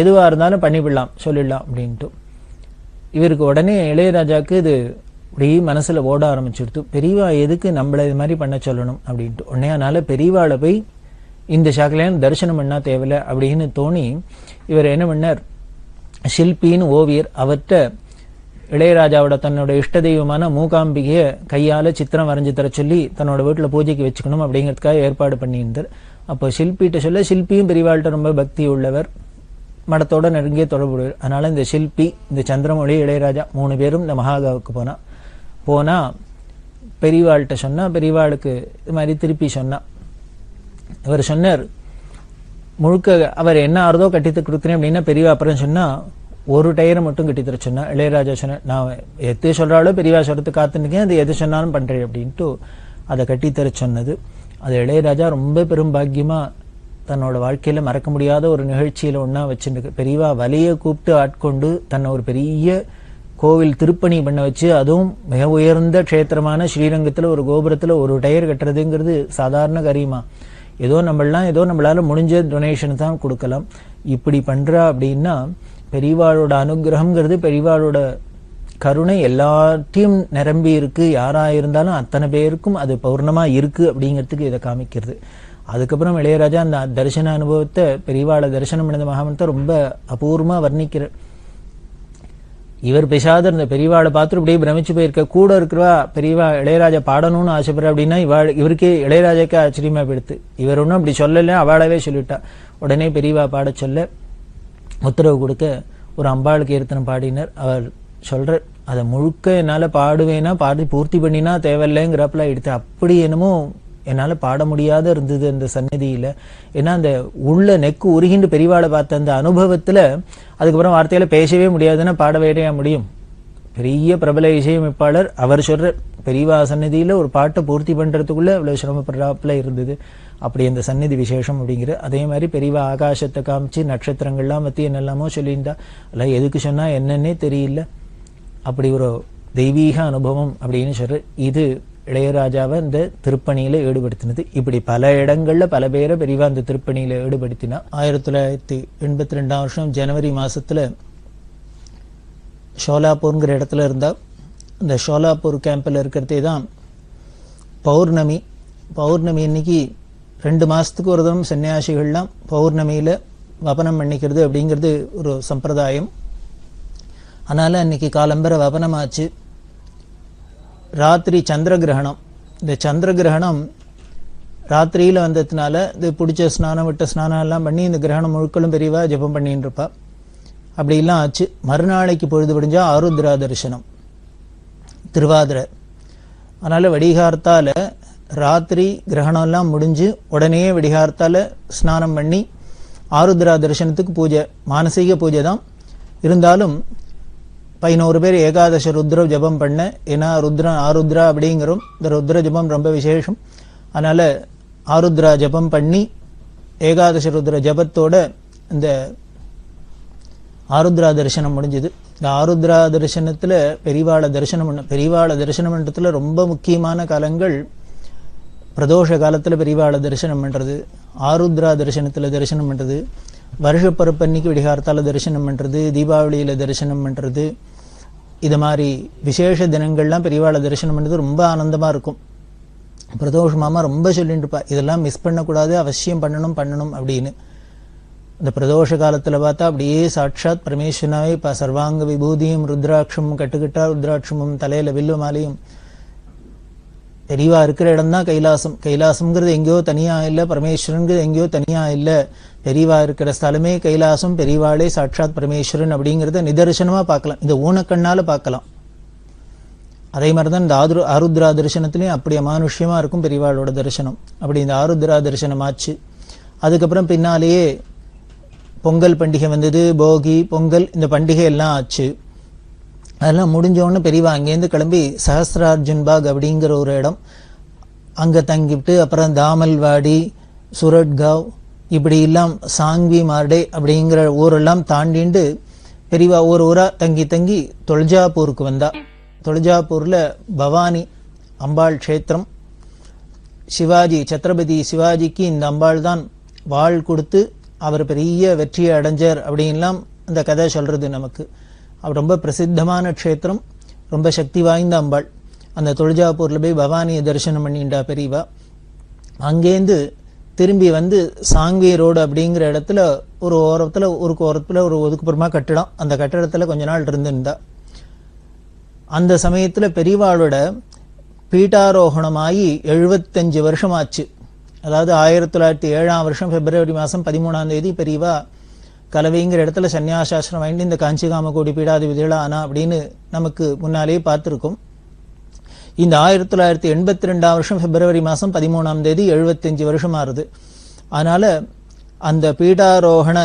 எதுவா இருந்தாலும் பண்ணிவிடலாம் சொல்லிடலாம் அப்படின்ட்டு. இவருக்கு உடனே இளையராஜாவுக்கு இது இப்படி மனசுல ஓட ஆரம்பிச்சிடுத்து, பெரியவா எதுக்கு நம்மள இது மாதிரி பண்ண சொல்லணும் அப்படின்ட்டு. உடனே அதனால பெரியவாளை போய் இந்த சாக்கிலையும் தரிசனம் பண்ணா தேவையில்லை அப்படின்னு தோணி இவர் என்ன பண்ணார், ஷில்பின்னு ஓவியர், அவர்கிட்ட இளையராஜாவோட தன்னோட இஷ்ட தெய்வமான மூகாம்பிகைய கையால சித்திரம் வரைஞ்சு தர சொல்லி தன்னோட வீட்டுல பூஜைக்கு வச்சுக்கணும் அப்படிங்கிறதுக்காக ஏற்பாடு பண்ணியிருந்தார். அப்போ ஷில்பிகிட்ட சொல்ல, ஷில்பியும் பெரியவாள்கிட்ட ரொம்ப பக்தி உள்ளவர், மடத்தோட நெருங்கிய தொடர்பு. அதனால இந்த ஷில்பி, இந்த சந்திரமொழி, இளையராஜா 3 பேரும் இந்த மகாகாவுக்கு போனா பெரியவாள்கிட்ட சொன்னா, பெரியவாளுக்கு இது மாதிரி திருப்பி சொன்னா. அவர் சொன்னார், முழுக்க அவர் என்ன ஆறுதோ கட்டித்து கொடுக்குறேன் அப்படின்னா பெரியவா அப்புறம் சொன்னா ஒரு டயரை மட்டும் கட்டித்தர சொன்னா. இளையராஜா சொன்ன, நான் எது சொல்றாலோ பெரியவா சொல்றதுக்கு காத்துருக்கேன், அது எது சொன்னாலும் பண்றேன் அப்படின்ட்டு அதை கட்டித்தர சொன்னது. அது இளையராஜா ரொம்ப பெரும் பாக்கியமா தன்னோட வாழ்க்கையில மறக்க முடியாத ஒரு நிகழ்ச்சியில ஒன்னா வச்சுருக்கு. பெரியவா வலிய கூப்பிட்டு ஆட்கொண்டு தன்னை ஒரு பெரிய கோவில் திருப்பணி பண்ண வச்சு, அதுவும் மிக உயர்ந்த க்ஷேத்திரமான ஸ்ரீரங்கத்துல ஒரு கோபுரத்துல ஒரு டயர் கட்டுறதுங்கிறது சாதாரண காரியமா? ஏதோ நம்மளால முடிஞ்ச டொனேஷன் தான் கொடுக்கலாம். இப்படி பண்றா அப்படின்னா பெரியவாளோட அனுகிரகம்ங்கிறது, பெரியவாளோட கருணை எல்லாத்தையும் நிரம்பி இருக்கு, யாரா இருந்தாலும் அத்தனை பேருக்கும் அது பௌர்ணமா இருக்கு அப்படிங்கிறதுக்கு இதை காமிக்கிறது. அதுக்கப்புறம் இளையராஜா அந்த தரிசன அனுபவத்தை, பெரியவாளை தரிசனம் பண்ண மகாமனத்தை ரொம்ப அபூர்வமா வர்ணிக்கிறார். இவர் பேசாத இருந்த பெரியவாளை பார்த்துட்டு அப்படியே பிரமிச்சு போயிருக்க, கூட இருக்கிறவா பெரியவா இளையராஜா பாடணும்னு ஆசைப்படுற அப்படின்னா இவருக்கே இளையராஜாக்கே ஆச்சரியமா போயிடுத்து. இவர் ஒன்றும் அப்படி சொல்லல, அவளாவே சொல்லிவிட்டா. உடனே பெரியவா பாட சொல்ல உத்தரவு கொடுக்க ஒரு அம்பாள் கீர்த்தனம் பாடினர். அவர் சொல்ற, அதை முழுக்க என்னால பாடுவேனா, பாடி பூர்த்தி பண்ணினா தேவையில்லைங்கிறப்பல எடுத்து, அப்படி என்னமோ என்னால பாட முடியாத இருந்தது அந்த சன்னதியில. ஏன்னா அந்த உள்ள நெக்கு உருகிண்டு பெரியவாளை பார்த்த அந்த அனுபவத்துல அதுக்கப்புறம் வார்த்தையில பேசவே முடியாதுன்னா பாட வேறையா முடியும். பெரிய பிரபல இசையமைப்பாளர், அவர் சொல்ற பெரியவா சன்னதியில ஒரு பாட்டை பூர்த்தி பண்றதுக்குள்ள இவ்வளவு சிரமப்படுறாப்புல இருந்தது. அப்படி அந்த சந்நிதி விசேஷம் அப்படிங்கிற. அதே மாதிரி பெரியவா ஆகாசத்தை காமிச்சு நட்சத்திரங்கள்லாம் பத்தி என்னெல்லாமோ சொல்லியிருந்தா, அல்ல எதுக்கு சொன்னா என்னன்னே தெரியல. அப்படி ஒரு தெய்வீக அனுபவம் அப்படின்னு சொல்ற. இது இளையராஜாவை இந்த திருப்பணியில ஈடுபடுத்தினது. இப்படி பல இடங்கள்ல பல பேரை பெரியவா இந்த திருப்பணியில ஈடுபடுத்தினா. 1982 ஜனவரி மாசத்துல ஷோலாப்பூர்ங்கிற இடத்துல இருந்தா. இந்த ஷோலாப்பூர் கேம்பில் இருக்கிறதே தான் பௌர்ணமி. பௌர்ணமி அன்னைக்கு 2 மாசத்துக்கு ஒரு தரம் சன்னியாசிகள்லாம் பௌர்ணமியில வபனம் பண்ணிக்கிறது அப்படிங்கிறது ஒரு சம்பிரதாயம். அதனால அன்னைக்கு காலம்பர வபனமாச்சு. ராத்திரி சந்திர கிரகணம். இந்த சந்திர கிரகணம் ராத்திரியில வந்ததுனால இது பிடிச்ச ஸ்நானம் விட்ட ஸ்நானம் எல்லாம் பண்ணி இந்த கிரகணம் முழுக்களும் பெரியவா ஜபம் பண்ணிட்டு இருப்பா. அப்படி எல்லாம் ஆச்சு. மறுநாளைக்கு பொழுது விடிஞ்சா ஆருத்ரா தரிசனம், திருவாதிரை. அதனால வெடிகார்த்தால ராத்திரி கிரகணம் எல்லாம் முடிஞ்சு உடனே வெடிகார்த்தால ஸ்நானம் பண்ணி ஆருத்ரா தரிசனத்துக்கு பூஜை, மானசீக பூஜை தான் இருந்தாலும் 11 பேர் ஏகாதச ருத்ர ஜபம் பண்ண. ஏன்னா ஆருத்ரா அப்படிங்கிறோம், இந்த ருத்ர ஜபம் ரொம்ப விசேஷம். அதனால ஆருத்ரா ஜபம் பண்ணி ஏகாதச ருத்ர ஜபத்தோட இந்த ஆருத்ரா தரிசனம் முடிஞ்சது. இந்த ஆருத்ரா தரிசனத்துல பெரியவாளை தரிசனம் பண்ண. பெரியவாளை தரிசனம் பண்றதுல ரொம்ப முக்கியமான காலங்கள் பிரதோஷ காலத்துல பெரியவாளை தரிசனம் பண்றது, ஆருத்ரா தரிசனத்துல தரிசனம் பண்றது, வருஷப்பருப்பன்னைக்கு விடிகார்த்தால தரிசனம் பண்றது, தீபாவளியில தரிசனம் பண்றது, இது மாதிரி விசேஷ தினங்கள்லாம் பெரியவாளை தரிசனம் பண்றது ரொம்ப ஆனந்தமா இருக்கும். பிரதோஷ மாமா ரொம்ப சொல்லிட்டு இருப்பா, இதெல்லாம் மிஸ் பண்ணக்கூடாது, அவசியம் பண்ணணும் அப்படின்னு. இந்த பிரதோஷ காலத்துல பார்த்தா அப்படியே சாட்சாத் பரமேஸ்வரனாவே இப்ப சர்வாங்க விபூதியும் ருத்ராட்சமும் கட்டுக்கட்டா ருத்ராட்சமும் தலையில வில்லு மாலையும். பெரியவா இருக்கிற இடம் தான் கைலாசம். கைலாசம்ங்கிறது எங்கேயோ தனியா இல்ல, பரமேஸ்வரன்கிறது எங்கேயோ தனியா இல்ல. பெரியவா இருக்கிற ஸ்தலமே கைலாசம், பெரியவாளே சாட்சாத் பரமேஸ்வரன் அப்படிங்கிறத நிதர்சனமா பார்க்கலாம், இந்த ஊனக்கண்ணால பார்க்கலாம். அதே மாதிரி தான் இந்த ஆருத்ரா தரிசனத்திலையும் அப்படி அமானுஷ்யமா இருக்கும் பெரியவாளோட தரிசனம். அப்படி இந்த ஆருத்ரா தரிசனம் ஆச்சு. அதுக்கப்புறம் பின்னாலேயே பொங்கல் பண்டிகை வந்தது, போகி பொங்கல் இந்த பண்டிகை எல்லாம் ஆச்சு. அதெல்லாம் முடிஞ்சோன்னு பெரியவா அங்கேருந்து கிளம்பி சஹஸ்ரார்ஜுன் பாக் அப்படிங்கிற ஒரு இடம் அங்கே தங்கிவிட்டு, அப்புறம் தாமல்வாடி, சுரட்காவ், இப்படி எல்லாம் சாங்வி மார்டே அப்படிங்கிற ஊரெல்லாம் தாண்டிண்டு பெரியவா ஒரு ஊரா தங்கி தங்கி தொல்ஜாப்பூருக்கு வந்தா. தொல்ஜாப்பூர்ல பவானி அம்பாள் க்ஷேத்திரம். சிவாஜி, சத்ரபதி சிவாஜிக்கு இந்த அம்பாள் தான் வாழ் கொடுத்து அவர் பெரிய வெற்றியை அடைஞ்சார் அப்படின்லாம் அந்த கதை சொல்றது நமக்கு. அவர் ரொம்ப பிரசித்தமான க்ஷேத்திரம், ரொம்ப சக்தி வாய்ந்த அம்பாள். அந்த தொல்ஜாப்பூர்ல போய் பவானியை தரிசனம் பண்ணிண்டா பெரியவா. அங்கேருந்து திரும்பி வந்து சாங்வி ரோடு அப்படிங்கிற இடத்துல ஒரு ஓரத்தில் ஒரு ஒதுக்குப்புறமா கட்டிடம், அந்த கட்டிடத்துல கொஞ்ச நாள் இருந்திருந்தா. அந்த சமயத்துல பெரியவாளோட பீட்டாரோகணமாகி 75 வருஷம் ஆச்சு. அதாவது 1907 பிப்ரவரி மாதம் 13 பெரியவா கலவைங்கிற இடத்துல சன்னியாசாஸ்திரம் வாங்கி இந்த காஞ்சிகாமகோடி பீடாதிபதிகளா ஆனா அப்படின்னு நமக்கு முன்னாலேயே பார்த்துருக்கோம். இந்த 1982 பிப்ரவரி மாதம் 13 75 வருஷம் ஆறுது. அதனால அந்த பீடாரோகண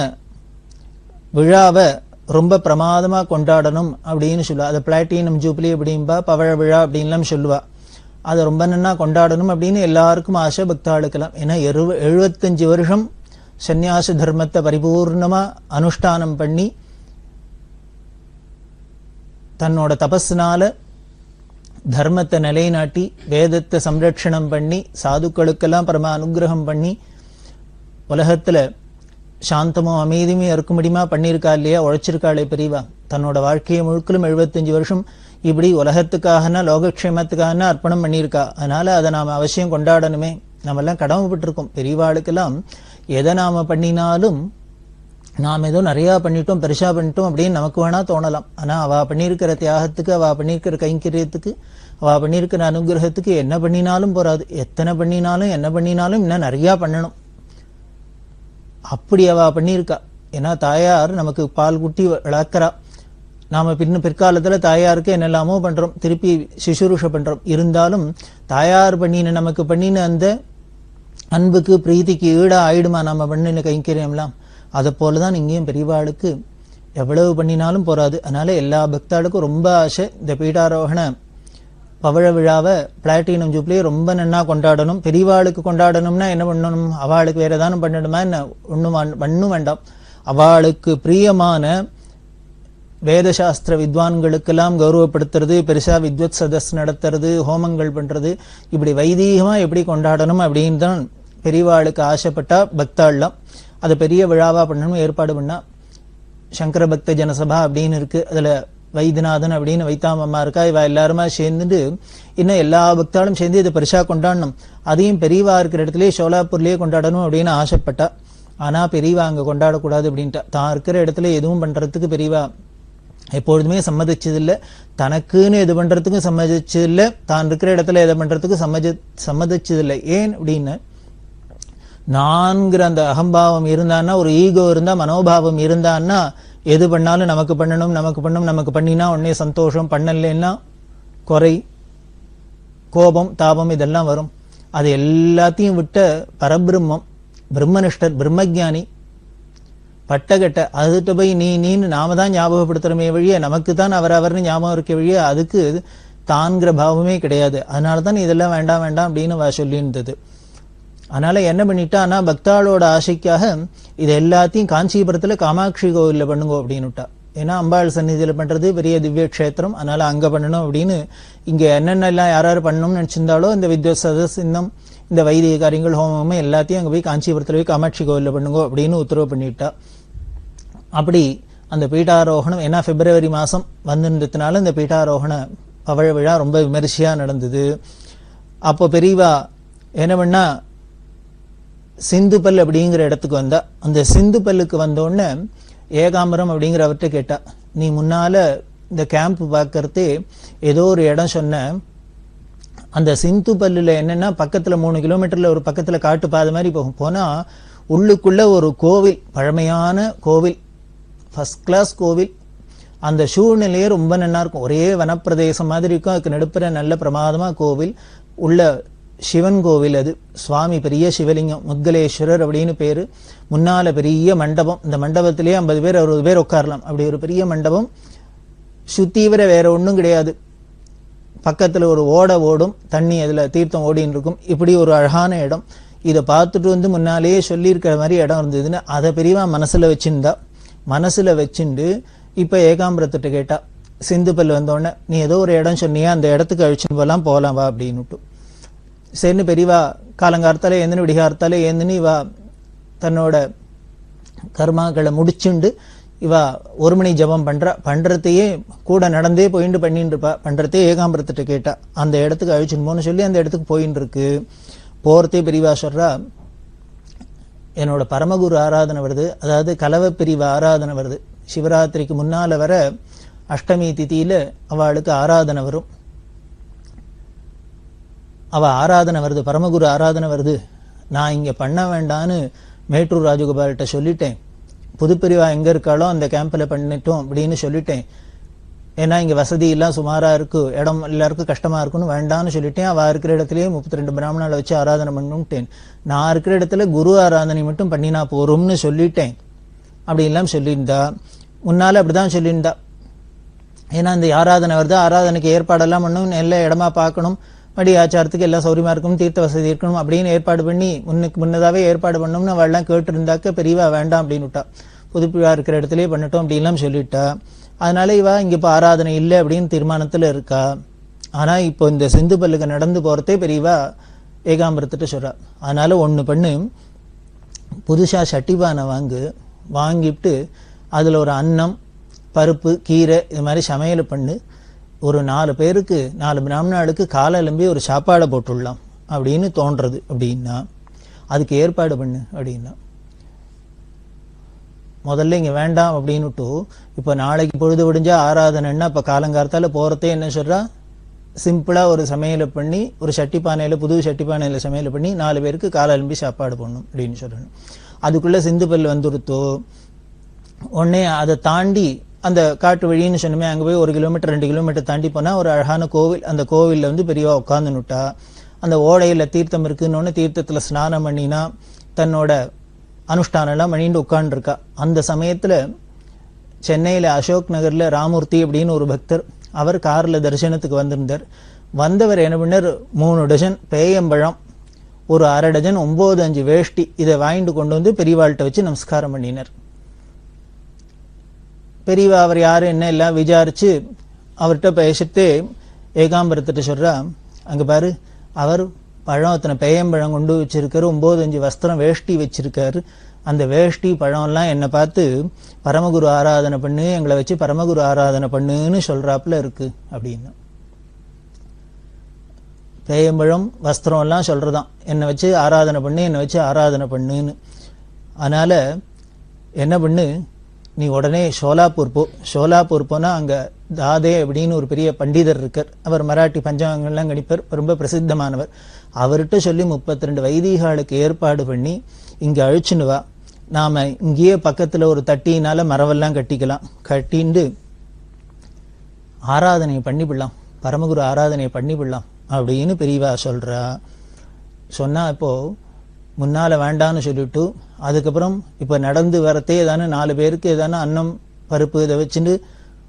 விழாவை ரொம்ப பிரமாதமா கொண்டாடணும் அப்படின்னு சொல்லுவா. அதை பிளாட்டினம் ஜூப்ளி அப்படின்பா, பவழ விழா அப்படின்லாம் சொல்லுவா. அதை ரொம்ப நன்னா கொண்டாடணும் அப்படின்னு எல்லாருக்கும் ஆசை பக்தாளுக்கெல்லாம். ஏன்னா 75 வருஷம் சந்நியாச தர்மத்தை பரிபூர்ணமா அனுஷ்டானம் பண்ணி தன்னோட தபஸ்னால தர்மத்தை நிலைநாட்டி வேதத்தை சம்ரட்சணம் பண்ணி சாதுக்களுக்கெல்லாம் பரம அனுகிரகம் பண்ணி உலகத்துல சாந்தமோ அமைதியுமே இருக்க முடியுமா பண்ணியிருக்கா இல்லையா, உழைச்சிருக்காளே பெரியவா. தன்னோட வாழ்க்கையை முழுக்கலும் 75 வருஷம் இப்படி உலகத்துக்காகனா லோகக்ஷேமத்துக்காகனா அர்ப்பணம் பண்ணியிருக்கா. அதனால அதை நாம அவசியம் கொண்டாடணுமே. நம்ம எல்லாம் கடமைப்பட்டிருக்கோம். பெரியவாளுக்கெல்லாம் எதை நாம பண்ணினாலும் நாம் ஏதோ நிறையா பண்ணிட்டோம், பெருசா பண்ணிட்டோம் அப்படின்னு நமக்கு வேணா தோணலாம். ஆனா அவ பண்ணியிருக்கிற தியாகத்துக்கு, அவ பண்ணியிருக்கிற கைங்கரியத்துக்கு, அவ பண்ணியிருக்கிற அனுகிரகத்துக்கு என்ன பண்ணினாலும் போறாது. எத்தனை பண்ணினாலும் என்ன பண்ணினாலும் இன்னும் நிறையா பண்ணணும். அப்படி அவ பண்ணியிருக்கா. ஏன்னா தாயார் நமக்கு பால் குட்டி வளர்க்கிறா. நாம பிற்காலத்துல தாயாருக்கு என்னெல்லாமோ பண்றோம், திருப்பி சிசுருஷ பண்றோம். இருந்தாலும் தாயார் பண்ணின நமக்கு பண்ணின அந்த அன்புக்கு பிரீத்திக்கு ஈடா ஆயிடுமா நாம பண்ணின கைங்கரியம்லாம்? அதை போலதான் இங்கேயும் பெரியவாளுக்கு எவ்வளவு பண்ணினாலும் போறாது. அதனால எல்லா பக்தாளுக்கும் ரொம்ப ஆசை இந்த பீடாரோகண பவழ விழாவை பிளாட்டினம் ஜூப்ளியை ரொம்ப நன்னா கொண்டாடணும். பெரியவாளுக்கு கொண்டாடணும்னா என்ன பண்ணணும்? அவளுக்கு வேற ஏதானும் பண்ணணுமா என்ன? ஒண்ணும் வேண்டாம். அவளுக்கு பிரியமான வேதசாஸ்திர வித்வான்களுக்கெல்லாம் கௌரவப்படுத்துறது, பெருசா வித்வத் சதஸ் நடத்துறது, ஹோமங்கள் பண்றது, இப்படி வைதீகமா எப்படி கொண்டாடணும் அப்படின்னு தான் பெரியவாளுக்கு ஆசைப்பட்டா பக்தாள்லாம். அதை பெரிய விழாவா பண்ணணும் ஏற்பாடு பண்ணா. சங்கர பக்த ஜனசபா அப்படின்னு இருக்கு. அதுல வைத்தியநாதன் அப்படின்னு வைத்தாமம்மா இருக்கா. இவ எல்லாருமா சேர்ந்துட்டு இன்னும் எல்லா பக்தாலும் சேர்ந்து இதை பெருசா கொண்டாடணும். அதையும் பெரியவா இருக்கிற இடத்துலயே சோலாப்பூர்லயே கொண்டாடணும் அப்படின்னு ஆசைப்பட்டா. ஆனா பெரியவா அங்க கொண்டாடக்கூடாது அப்படின்ட்டா. தான் இருக்கிற இடத்துல எதுவும் பண்றதுக்கு பெரியவா எப்பொழுதுமே சம்மதிச்சதில்லை. தனக்குன்னு எது பண்றதுக்கும் சம்மதிச்சதில்லை, தான் இருக்கிற இடத்துல எதை பண்றதுக்கு சம்மதிச்சதில்லை. ஏன் அப்படின்னு, நான்கிற அந்த அகம்பாவம் இருந்தான்னா, ஒரு ஈகோ இருந்தா, மனோபாவம் இருந்தான்னா, எது பண்ணாலும் நமக்கு பண்ணணும், நமக்கு பண்ணினா உடனே சந்தோஷம், பண்ணலைன்னா குறை, கோபம், தாபம் இதெல்லாம் வரும். அது எல்லாத்தையும் விட்ட பரபிரம்மம், பிரம்மனிஷ்டர், பிரம்மஜானி, பட்டகட்ட அதுகிட்ட போய் நீன்னு நாம தான் ஞாபகப்படுத்துறமே வழிய, நமக்கு தான் அவர்னு ஞாபகம் இருக்க வழிய அதுக்கு தான்கிற பாவமே கிடையாது. அதனாலதான் இதெல்லாம் வேண்டாம் வேண்டாம் அப்படின்னு சொல்லி இருந்தது. அதனால என்ன பண்ணிட்டான்னா, பக்தாளோட ஆசைக்காக இது எல்லாத்தையும் காஞ்சிபுரத்துல காமாட்சி கோவில்ல பண்ணுங்க அப்படின்னுட்டா. ஏன்னா அம்பாள் சந்நிதியில பண்றது பெரிய திவ்ய கஷேத்திரம், அதனால அங்க பண்ணணும் அப்படின்னு. இங்க என்னென்னலாம் யாராரு பண்ணணும்னு நினைச்சிருந்தாலோ இந்த வித்வத் சதஸ், இந்த வைதிக காரியங்கள், ஹோமம் எல்லாத்தையும் அங்க போய் காஞ்சிபுரத்துல போய் காமாட்சி கோவில்ல பண்ணுங்க அப்படின்னு உத்தரவு பண்ணிட்டா. அப்படி அந்த பீட்டாரோகணம், ஏன்னா பிப்ரவரி மாசம் வந்திருந்ததுனால இந்த பீட்டாரோகண பவழ விழா ரொம்ப விமரிசையா நடந்தது. அப்போ பெரியவா என்ன பண்ணா, சிந்துபல் அப்படிங்கிற இடத்துக்கு வந்தா. அந்த சிந்துபல்லுக்கு வந்தோடனே ஏகாம்பரம் அப்படிங்கிற அவர்கிட்ட கேட்டா, நீ முன்னால இந்த கேம்ப் பார்க்கறதே ஏதோ ஒரு இடம் சொன்ன, அந்த சிந்துபல்லுல என்னன்னா பக்கத்துல 3 கிலோமீட்டர்ல ஒரு பக்கத்துல காட்டு பாதை மாதிரி போகும். போனா உள்ளுக்குள்ள ஒரு கோவில், பழமையான கோவில், ஃபர்ஸ்ட் கிளாஸ் கோவில். அந்த சூழ்நிலையே ரொம்ப நல்லா இருக்கும். ஒரே வனப்பிரதேசம் மாதிரி இருக்கும். அதுக்கு நடுப்புற நல்ல பிரமாதமா கோவில் உள்ள சிவன் கோவில். அது சுவாமி பெரிய சிவலிங்கம், முத்கலேஸ்வரர் அப்படின்னு பேரு. முன்னால பெரிய மண்டபம், இந்த மண்டபத்திலேயே 50 பேர் 60 பேர் உட்காரலாம். அப்படி ஒரு பெரிய மண்டபம். சுத்தீவிர வேற ஒன்றும் கிடையாது. பக்கத்துல ஒரு ஓடும், தண்ணி அதுல தீர்த்தம் ஓடின்னு இருக்கும். இப்படி ஒரு அழகான இடம். இதை பார்த்துட்டு வந்து முன்னாலேயே சொல்லியிருக்கிற மாதிரி இடம் இருந்ததுன்னு அதை பெரியவா மனசுல வச்சிருந்தா. மனசுல வச்சுண்டு இப்ப ஏகாம்பரத்திட்ட கேட்டா, சிந்துப்பல் வந்தோடனே நீ ஏதோ ஒரு இடம் சொன்னியா, அந்த இடத்துக்கு அழிச்சுன்னு போலாம் வா அப்படின்னுட்டு. சரின்னு பெரியவா காலங்காலத்தாலே ஏந்துன்னு விடிகாரத்தாலே ஏந்துன்னு இவா தன்னோட கர்மாக்களை முடிச்சுண்டு இவா 1 மணி ஜபம் பண்றதையே கூட நடந்தே போயிட்டு பண்ணிட்டு இருப்பா. பண்றதே ஏகாம்பரத்திட்ட கேட்டா, அந்த இடத்துக்கு அழிச்சுன்னு போன்னு சொல்லி அந்த இடத்துக்கு போயின்னு இருக்கு. போறதே பெரியவா சொல்றா, என்னோட பரமகுரு ஆராதனை வருது, அதாவது கலவ பிரிவு ஆராதனை வருது. சிவராத்திரிக்கு முன்னால வர அஷ்டமி திதியில அவளுக்கு ஆராதனை வரும். அவ ஆராதனை வருது, பரமகுரு ஆராதனை வருது. நான் இங்க பண்ண வேண்டான்னு மேட்டூர் ராஜகோபால்கிட்ட சொல்லிட்டேன். புதுப்பிரிவா எங்க இருக்காளோ அந்த கேம்ப்ல பண்ணிட்டோம் அப்படின்னு சொல்லிட்டேன். ஏன்னா இங்க வசதி எல்லாம் சுமாரா இருக்கு, இடம் எல்லாருக்கும் கஷ்டமா இருக்குன்னு வேண்டான்னு சொல்லிட்டேன். அவ இருக்கிற இடத்துலயே 32 பிராமணால வச்சு ஆராதனை பண்ணுட்டேன். நான் இருக்கிற இடத்துல குரு ஆராதனை மட்டும் பண்ணினா போறோம்னு சொல்லிட்டேன். அப்படி எல்லாம் சொல்லியிருந்தா, முன்னால அப்படிதான் சொல்லியிருந்தா. ஏன்னா இந்த ஆராதனை வருது, ஆராதனைக்கு ஏற்பாடெல்லாம் பண்ணணும், எல்லா இடமா பார்க்கணும், மடி ஆச்சாரத்துக்கு எல்லாம் சௌரியமா இருக்கணும், தீர்த்த வசதி இருக்கணும் அப்படின்னு ஏற்பாடு பண்ணி முன்னதாவே ஏற்பாடு பண்ணணும்னு அவள்லாம் கேட்டு இருந்தாக்க பெரியவா வேண்டாம் அப்படின்னு விட்டா. புதுப்பிரிவா இருக்கிற இடத்துலயே பண்ணட்டும் அப்படி எல்லாம் சொல்லிட்டா. அதனால இவா இங்க இப்ப ஆராதனை இல்லை அப்படின்னு தீர்மானத்துல இருக்கா. ஆனா இப்போ இந்த சிந்துப்பல்லுக்கு நடந்து போறதே பெரியவா ஏகாம்பரத்திட்ட சொல்றா. அதனால ஒண்ணு பண்ணு, புதுசா சட்டிபானை வாங்கிட்டு அதுல ஒரு அன்னம் பருப்பு கீரை இது மாதிரி சமையல் பண்ணு. ஒரு 4 பேருக்கு 4 பிராமணாளுக்கு காலை எலும்பி ஒரு சாப்பாடை போட்டுடலாம் அப்படின்னு தோன்றது அப்படின்னா அதுக்கு ஏற்பாடு பண்ணு அப்படின்னா. முதல்ல இங்க வேண்டாம் அப்படின்னுட்டு இப்ப நாளைக்கு பொழுது விடிஞ்சா ஆராதனைன்னா இப்ப காலங்காலத்தால போறதே என்ன சொல்றா, சிம்பிளா ஒரு சமையலை பண்ணி ஒரு சட்டிப்பானையில புது சட்டிப்பானையில சமையல் பண்ணி 4 பேருக்கு காலை எலும்பி சாப்பாடு போடணும் அப்படின்னு சொல்லணும். அதுக்குள்ள சிந்துப்பல் வந்துருத்தோ உடனே அதை தாண்டி அந்த காட்டு வழின்னு சொன்னமே அங்க போய் 1 கிலோமீட்டர் 2 கிலோமீட்டர் தாண்டி போனா ஒரு அழகான கோவில். அந்த கோவில்ல பெரியவா உட்கார்ந்துனுட்டா. அந்த ஓடையில தீர்த்தம் இருக்குன்னு தீர்த்தத்துல ஸ்நானம் பண்ணினா தன்னோட அனுஷ்டானம் எல்லாம் பண்ணிட்டு உட்கார்ந்துருக்கா. அந்த சமயத்துல சென்னையில அசோக் நகர்ல ராமூர்த்தி அப்படின்னு ஒரு பக்தர், அவர் கார்ல தரிசனத்துக்கு வந்திருந்தார். வந்தவர் என்ன பண்ணார், 3 டஜன் பேயம்பழம், ஒரு 1/2 டஜன் 9 வேஷ்டி இதை வாங்கிட்டு கொண்டு வந்து பெரியவாள்கிட்ட வச்சு நமஸ்காரம் பண்ணினார். பெரியவா அவர் யாரு என்ன எல்லாம் விசாரிச்சு அவர்கிட்ட பேசிட்டு ஏகாம்பரத்திட்ட சொல்றா, அங்க பாரு அவர் பழம் அத்தனை பேயம்பழம் கொண்டு வச்சிருக்காரு, 9 வஸ்திரம் வேஷ்டி வச்சிருக்காரு. அந்த வேஷ்டி பழம் எல்லாம் என்ன பார்த்து பரமகுரு ஆராதனை பண்ணு, எங்களை வச்சு பரமகுரு ஆராதனை பண்ணுன்னு சொல்றாப்புல இருக்கு அப்படின்னு. பேயம்பழம் வஸ்திரம் எல்லாம் சொல்றதான், என்னை வச்சு ஆராதனை பண்ணு, என்னை வச்சு ஆராதனை பண்ணுன்னு. அதனால என்ன பண்ணு, நீ உடனே ஷோலாப்பூர் போ. ஷோலாப்பூர் போனா அங்க தாதே அப்படின்னு ஒரு பெரிய பண்டிதர் இருக்கார். அவர் மராட்டி பஞ்சாங்கங்கள்லாம் கணிப்பர், ரொம்ப பிரசித்தமானவர். அவர்கிட்ட சொல்லி 32 வைதிகாளுக்கு ஏற்பாடு பண்ணி இங்க அழிச்சுன்னு வா. நாம இங்கேயே பக்கத்துல ஒரு தட்டினால மரவெல்லாம் கட்டிக்கலாம், கட்டிண்டு ஆராதனை பண்ணிவிடலாம், பரமகுரு ஆராதனை பண்ணிவிடலாம் அப்படின்னு பெரியவா சொல்றா. சொன்னா இப்போ முன்னால வேண்டான்னு சொல்லிட்டு அதுக்கப்புறம் இப்ப நடந்து வரத்தே ஏதானு 4 பேருக்கு ஏதானு அன்னம் பருப்பு இதை வச்சுட்டு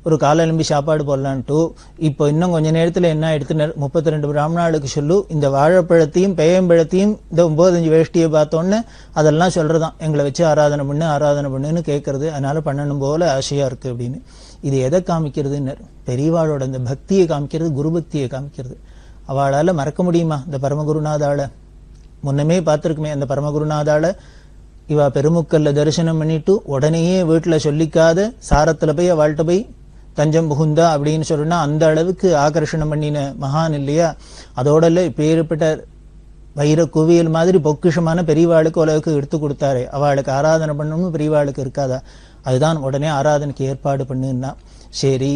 ஒரு காலை எலும்பி சாப்பாடு போடலான்ட்டு இப்போ இன்னும் கொஞ்ச நேரத்துல என்ன எடுத்து 32 பிராமணாளுக்கு சொல்லு, இந்த வாழைப்பழத்தையும் பேயம்பழத்தையும் இந்த 9 வேஷ்டியை பார்த்தோன்னு அதெல்லாம் சொல்றதான், எங்களை வச்சு ஆராதனை பண்ணுன்னு கேட்கறது. அதனால பண்ணணும் போல ஆசையா இருக்கு அப்படின்னு. இது எதை காமிக்கிறதுன்னு, பெரியவாளோட இந்த பக்தியை காமிக்கிறது, குரு பக்தியை காமிக்கிறது. அவளால மறக்க முடியுமா இந்த பரமகுருநாதாள? முன்னமே பார்த்திருக்குமே அந்த பரமகுருநாதாள. இவா பெருமுக்கல்ல தரிசனம் பண்ணிட்டு உடனேயே வீட்டுல சொல்லிக்காத சாரத்துல போய் அவள்கிட்ட போய் தஞ்சம் புகுந்தா அப்படின்னு சொன்னா அந்த அளவுக்கு ஆகர்ஷணம் பண்ணின மகான் இல்லையா? அதோட இப்பேற்பட்ட வைர குவியல் மாதிரி பொக்கிஷமான பெரியவாளுக்கு உலகுக்கு எடுத்து கொடுத்தாரே, அவளுக்கு ஆராதனை பண்ணணும்னு பெரியவாளுக்கு இருக்காதா? அதுதான் உடனே ஆராதனைக்கு ஏற்பாடு பண்ணுன்னா. சரி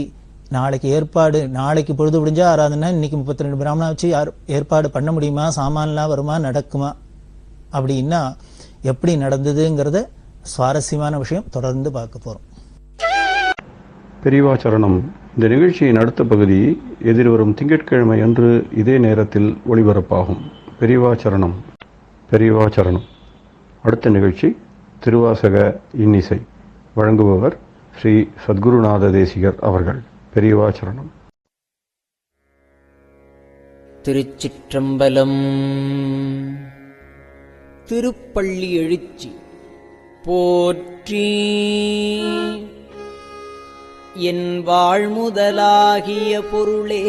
நாளைக்கு பொழுது விடிஞ்சா ஆராதனை, இன்னைக்கு 32 பிராமணா வச்சு ஏற்பாடு பண்ண முடியுமா? சாமான்லாம் வருமா, நடக்குமா அப்படின்னா எப்படி நடந்ததுங்கிறத சுவாரஸ்யமான விஷயம் தொடர்ந்து பார்க்க போறோம். பெரியவாச்சரணம். இந்த நிகழ்ச்சியின் அடுத்த பகுதி எதிர்வரும் திங்கட்கிழமை அன்று இதே நேரத்தில் ஒளிபரப்பாகும். பெரியவாச்சரணம். பெரியவாச்சரணம். அடுத்த நிகழ்ச்சி திருவாசக இன்னிசை. வழங்குபவர் ஸ்ரீ சத்குருநாத தேசிகர் அவர்கள். பெரியவாச்சரணம். திருச்சிற்றம்பலம். திருப்பள்ளி எழுச்சி போற்றி. என் வாழ்முதலாகிய பொருளே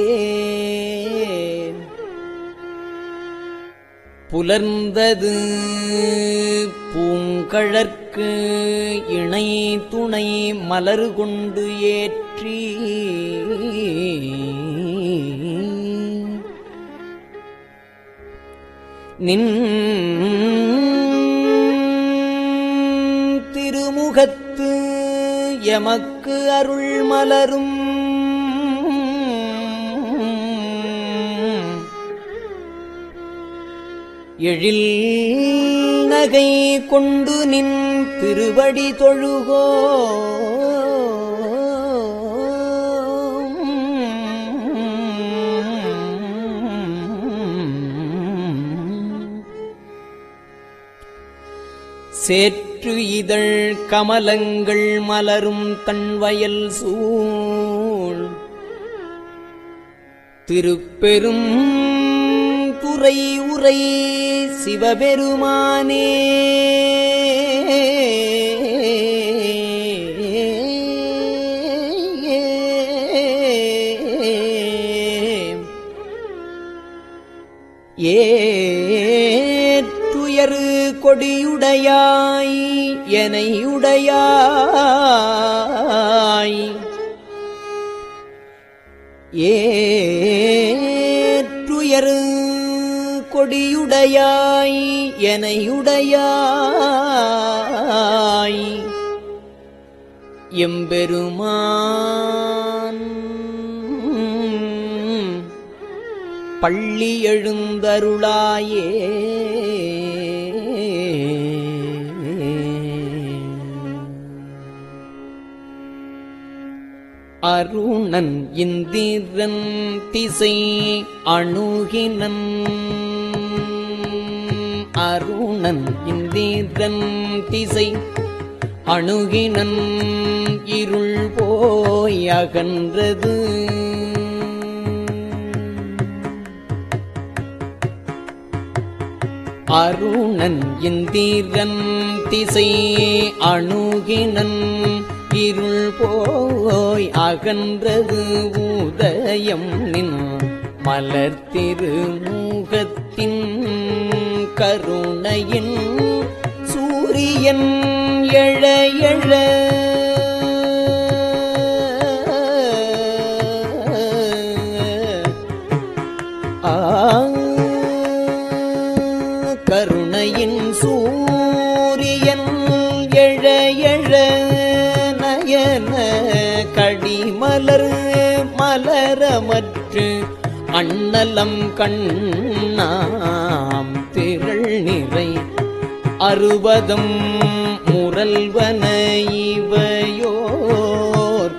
புலர்ந்தது பூங்கழற்கு இணை துணை மலர் கொண்டு ஏற்றி நின் திருமுகத்து எமக்கு அருள் மலரும் எழில் நகை கொண்டு நின் திருவடி தொழுகோ. சேற்று இதழ் கமலங்கள் மலரும் தன்வயல் சூழ் திருப்பெரும் துறை உரை சிவபெருமானே. ஏற்றுயர் கொடியுடையாய் எனையுடையாய் ஏற்றுயர் கொடியுடையாய் எனையுடையாய் எம்பெருமான் பள்ளி எழுந்தருளாயே. அருணன் இந்திரன் திசை அணுகினன் அருணன் இந்திரன் திசை அணுகினன் இருள் போய் அகன்றது. அருணன் இந்திரன் திசை அணுகினன் இருள் போய் அகன்றது. உதயம் நின் மலர் திருமுகத்தின் கருணையின் சூரியன் எழ எழ கருணையின் சூரியன் எழ எழ நயன கடிமலர் மலரமற்று அண்ணலம் கண்ணாம் திரள் நிறை அறுபதம் முரல்வன இவையோர்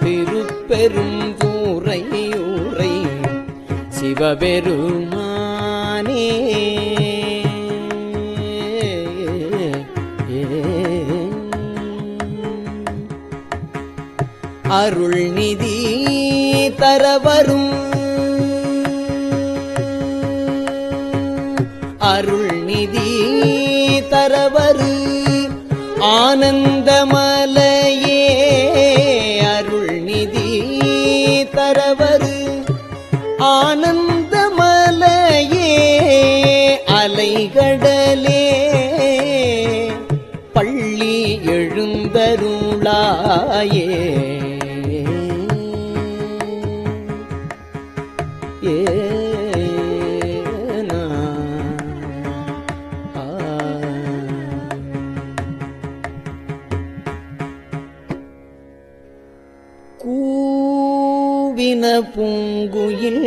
திருப்பெரும் தூரையுரை சிவபெருமானே. அருள் நிதி தரவரும் அருள் நிதி தரவரு ஆனந்தமலையே. அருள் நிதி தரவரு ஆனந்தமலையே. அலைகடலே பள்ளி எழுந்தருளாயே. கூவின பூங்குயில்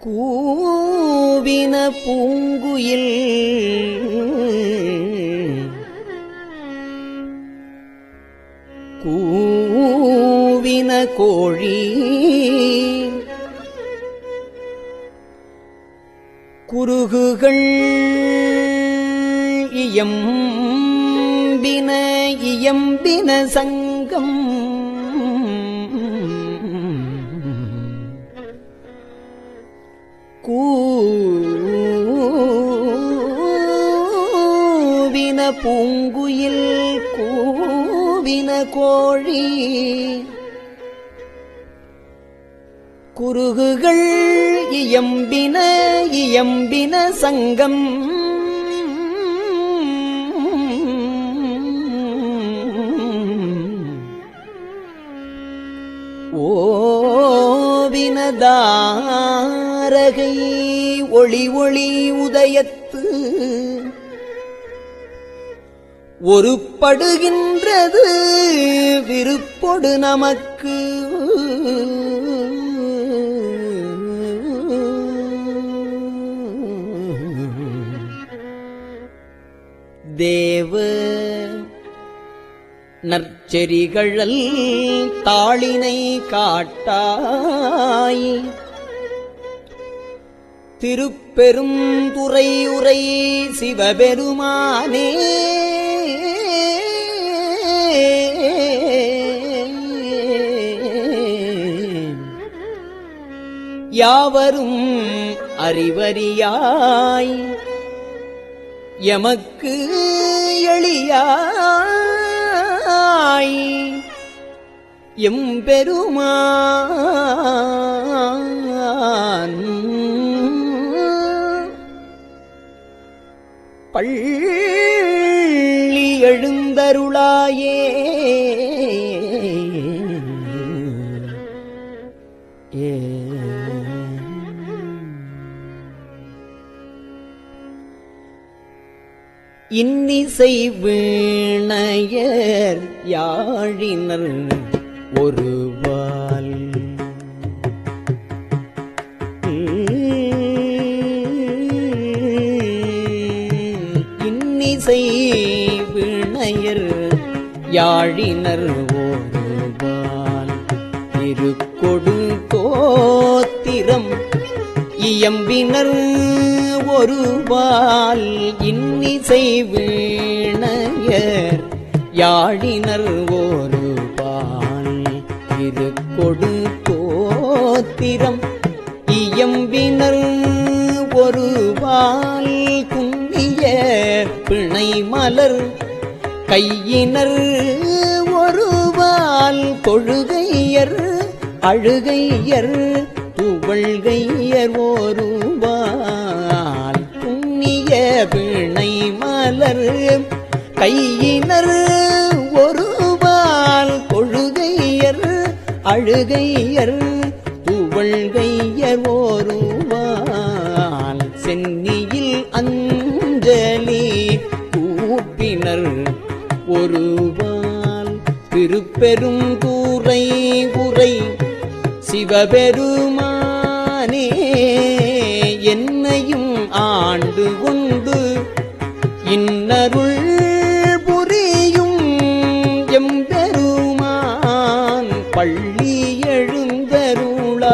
கூவின பூங்குயில் கோழி குருகுகள் இயம்பின சங்கம் கூவின பூங்குயில் கூவின கோழி குருகுகள் இயம்பின சங்கம் ஓவினதாரகை ஒளி ஒளி உதயத்து ஒரு படுகின்றது விருப்பொடு நமக்கு தேவ நற்செறிகழல் தாளினை காட்டாய் திருப்பெரும் துறை உரை சிவபெருமானே யாவரும் அறிவறியாய் எமக்கு எளியாய் எம்பெருமான் பள்ளி எழுந்தருளாயே இன்னிசை வீணையர் யாழினர் ஒருவால் இன்னிசை வீணையர் யாழினர் ஒருவால் இருக்கொடு தோத்திரம் இயம்பினர் ஒருவால் இன்னிசை வீணையர் யாழினர் ஒருவால் இருக்கொடு தோத்திரம் இயம்பினர் ஒருவால் துண்ணிய பிணை மலர் கையினர் ஒருவால் தொழுகையர் அழுகையர் துவள்கையர் ஒருவால் புண்ணிய பிணை மலர் கையினர் ஒருவால் தொழுகையர் அழுகையர் துவள்கையர் ஒருவால் சென்னியில் அஞ்சலி கூப்பினர் ஒருவால் திருப்பெரும் தூரை உரை சிவபெருமானே என்னையும் ஆண்டு கொண்டு இன்னருள் புரியும் எம்பெருமான் பள்ளி எழுந்தருளாயே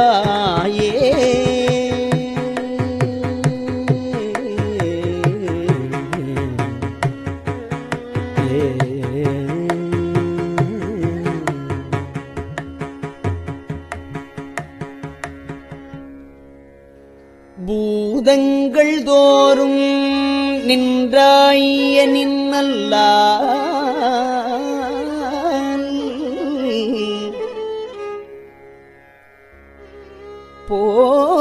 பூதங்கள் தோறும் நின்றாய நின்னல்லால்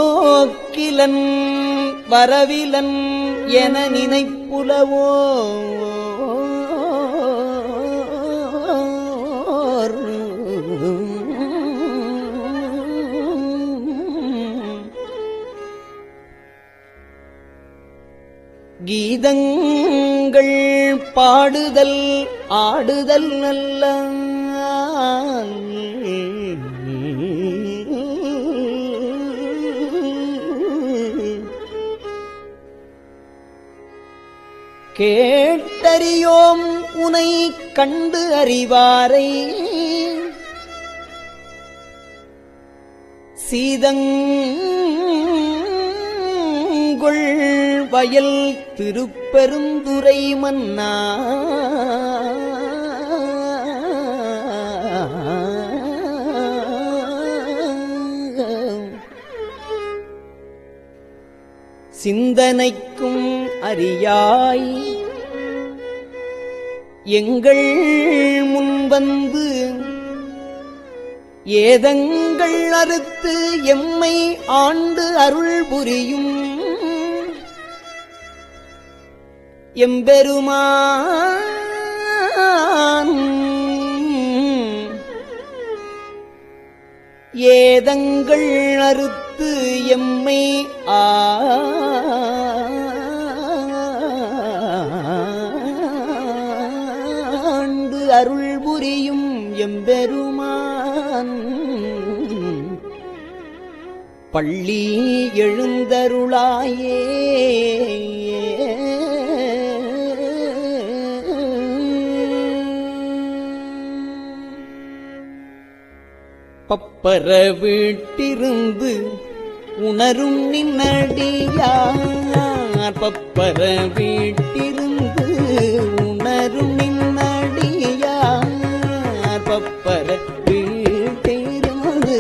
போக்கிலன் வரவிலன் என நினைப்புலவோ கீதங்கள் பாடுதல் ஆடுதல் நல்ல கேட்டறியோம் உனை கண்டு அறிவாரை சீதங்கொள் வயல் திருப்பெருந்துறை மன்னா சிந்தனைக்கும் அறியாய் எங்கள் முன்வந்து ஏதங்கள் அறுத்து எம்மை ஆண்டு அருள் புரியும் எம்பெருமான் ஏதங்கள் அறுத்து எம்மை ஆண்டு அருள் புரியும் எம்பெருமான் பள்ளி எழுந்தருளாயே பப்பர வீட்டிருந்து உணரும் நின்னடியார் பப்பர வீட்டிருந்து உணரும் நின்னடியார் பப்பர வீட்டிருந்து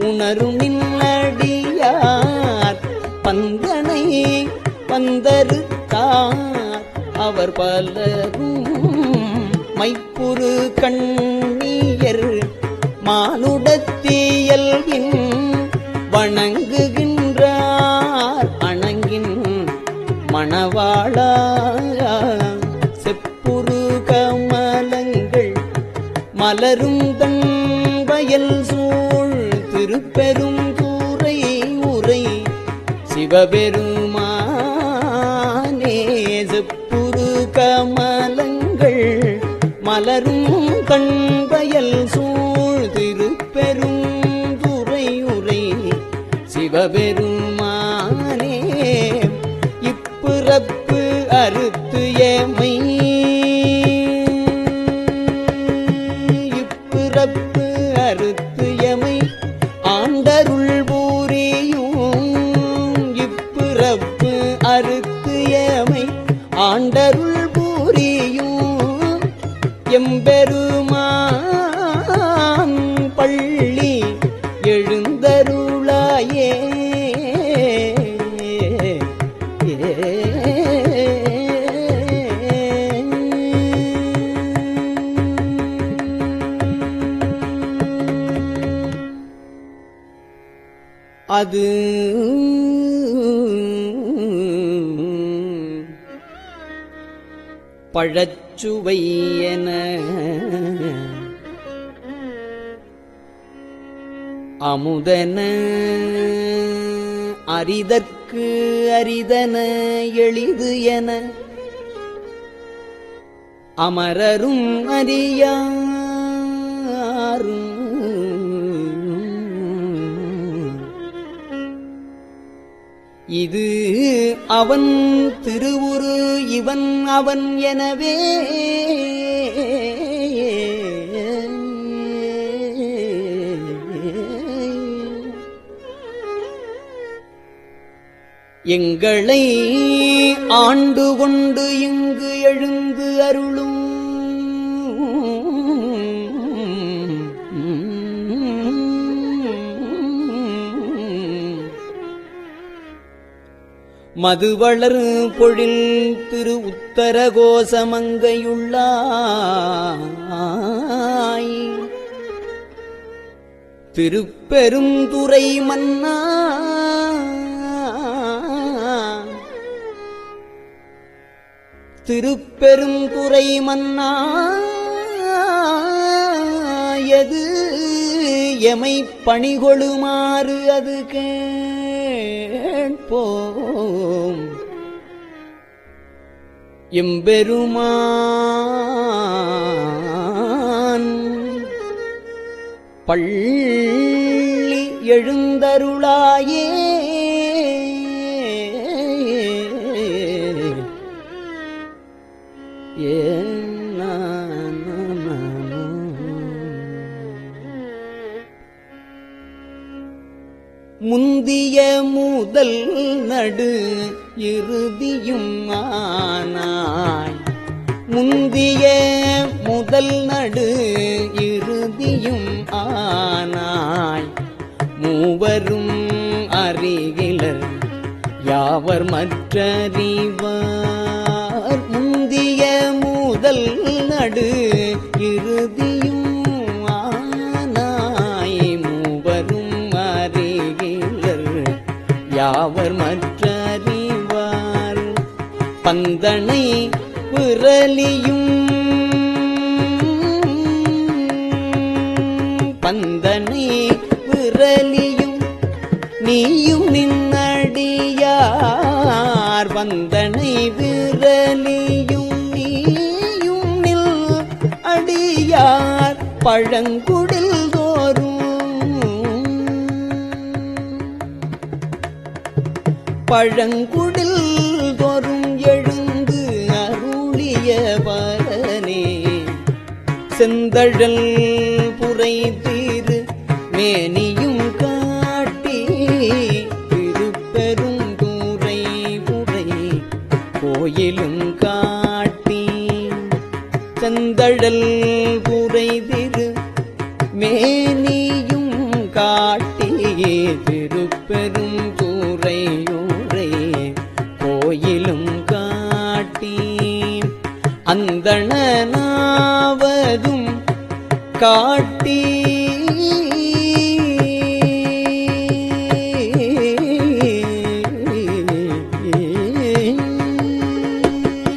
உணரும் நின்னடியார் பந்தனை பந்தருத்தார் அவர் பலரும் மைப்புரு கண்ணியர் மானுடத்தியல்வின் வணங்குகின்றார் அணங்கின் மணவாளா செப்புரு கமலங்கள் மலரும் தன் வயல் சூழ் திருப்பெரும் தூரை உரை சிவபெருமானே செப்புரு கமலங்கள் மலரும் கண் வயல் சூழ் திருப்பெரும் துறை உரை சிவபெருமானே இப்பிறப்பு அறுத்து ஏமை இப்பிறப்பு அறுத்து எமை ஆண்டருள் பூரியும் இப்பிறப்பு அறுத்து எமை ஆண்டருள் பூரியும் எம்பெருமான் பள்ளி எழுந்தருளாயே அது பழச்சுவை என அமுதன அரிதற்கு அரிதன எளிது என அமரரும் அறியாரும் இது அவன் திருவுரு இவன் அவன் எனவே எங்களை ஆண்டு கொண்டு இங்கு எழுந்து அருளும் மதுவளர் பொழில் திரு உத்தரகோசமங்கையுள்ளாய் திருப்பெருந்துறை மன்னா திருப்பெருந்துறை மன்னா எது எமை பணிகொளுமாறு அது கேட்போம் எம்பெருமான் பள்ளி எழுந்தருளாயே முந்திய முதல் நடு இறுதியும் ஆனாய். முந்திய முதல் நடு இறுதியும் ஆனாய். மூவரும் அறிகிலர் யாவர் மற்றறிவார். முந்திய முதல் நடு இறுதியும் ஆனாய். மூவரும் அறிகிலர் யாவர் மற்றறிவார். பந்தனை விரலியும் பந்தனை விரலியும் நீயும் நின்னடியார். வந்தனை விரலியும் நீயும் நில் அடியார். பழங்குடில் தோறும் பழங்குடில் தோறும் எழுந்து அருளிய பரனே. செந்தழல் புரை தீரு மேனியும் காட்டி திருப்பெரும் தூரை புரை கோயிலும் காட்டி. செந்தழல் புரை திரு மேனியும் காட்டி திருப்பெரும் தூரையூரை கோயிலும் காட்டி. அந்தணனாவதும் காட்டி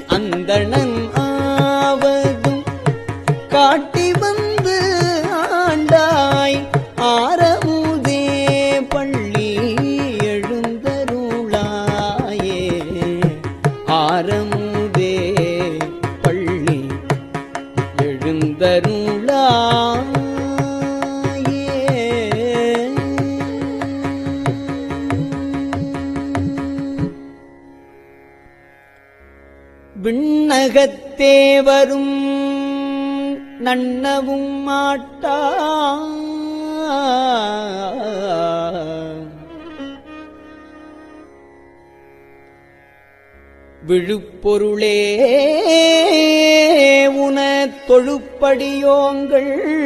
அந்தணன் ஆவதும் காட்டி வந்து ஆண்டாய். ஆரமுதே பள்ளி எழுந்தருளாயே. ஆரமுதே பள்ளி எழுந்தருளாயே. விண்ணகத்தே வரும் நன்னவும் மாட்டா. விழுப்பொருளே உன தொழுப்படியோங்கள்.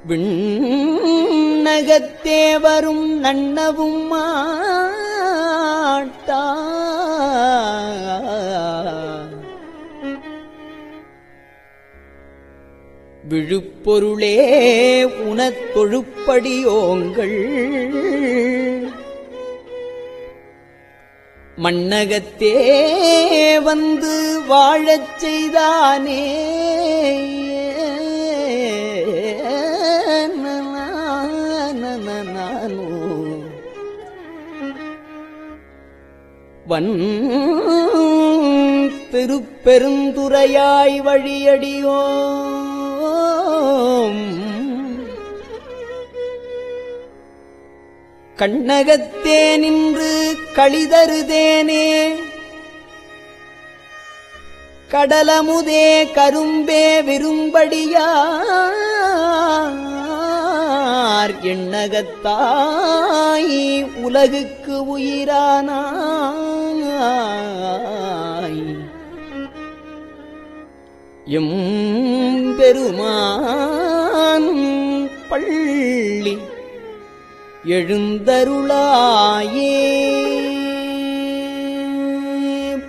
விண்ணகத்தே வரும் நன்னவும் மாட்டா. விழுப்பொருளே உனத் தொழுப்படியோங்கள். மண்ணகத்தே வந்து வாழச் செய்தானே. வன் திருப்பெருந்துறையாய் வழியடியோம். கண்ணகத்தே நின்று களிதருதேனே. கடலமுதே கரும்பே விரும்படியார். எண்ணகத்தாய் உலகுக்கு உயிரானாய். எம்பெருமான் பள்ளி எழுந்தருளாயே.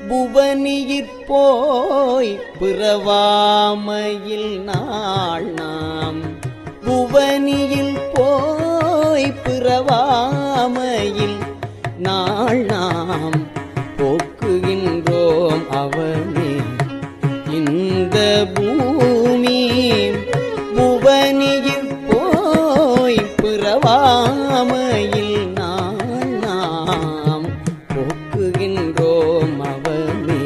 புவனியிற்போய் பிறவாமையில் நாள் நாம். புவனியில் போய் பிறவாமையில் நாள் நாம் போக்குகின்றோம் அவனே இந்த பூமி. புவனியில் போய் பிறவாமையில் நாள் நாம் போக்குகின்றோம் அவனே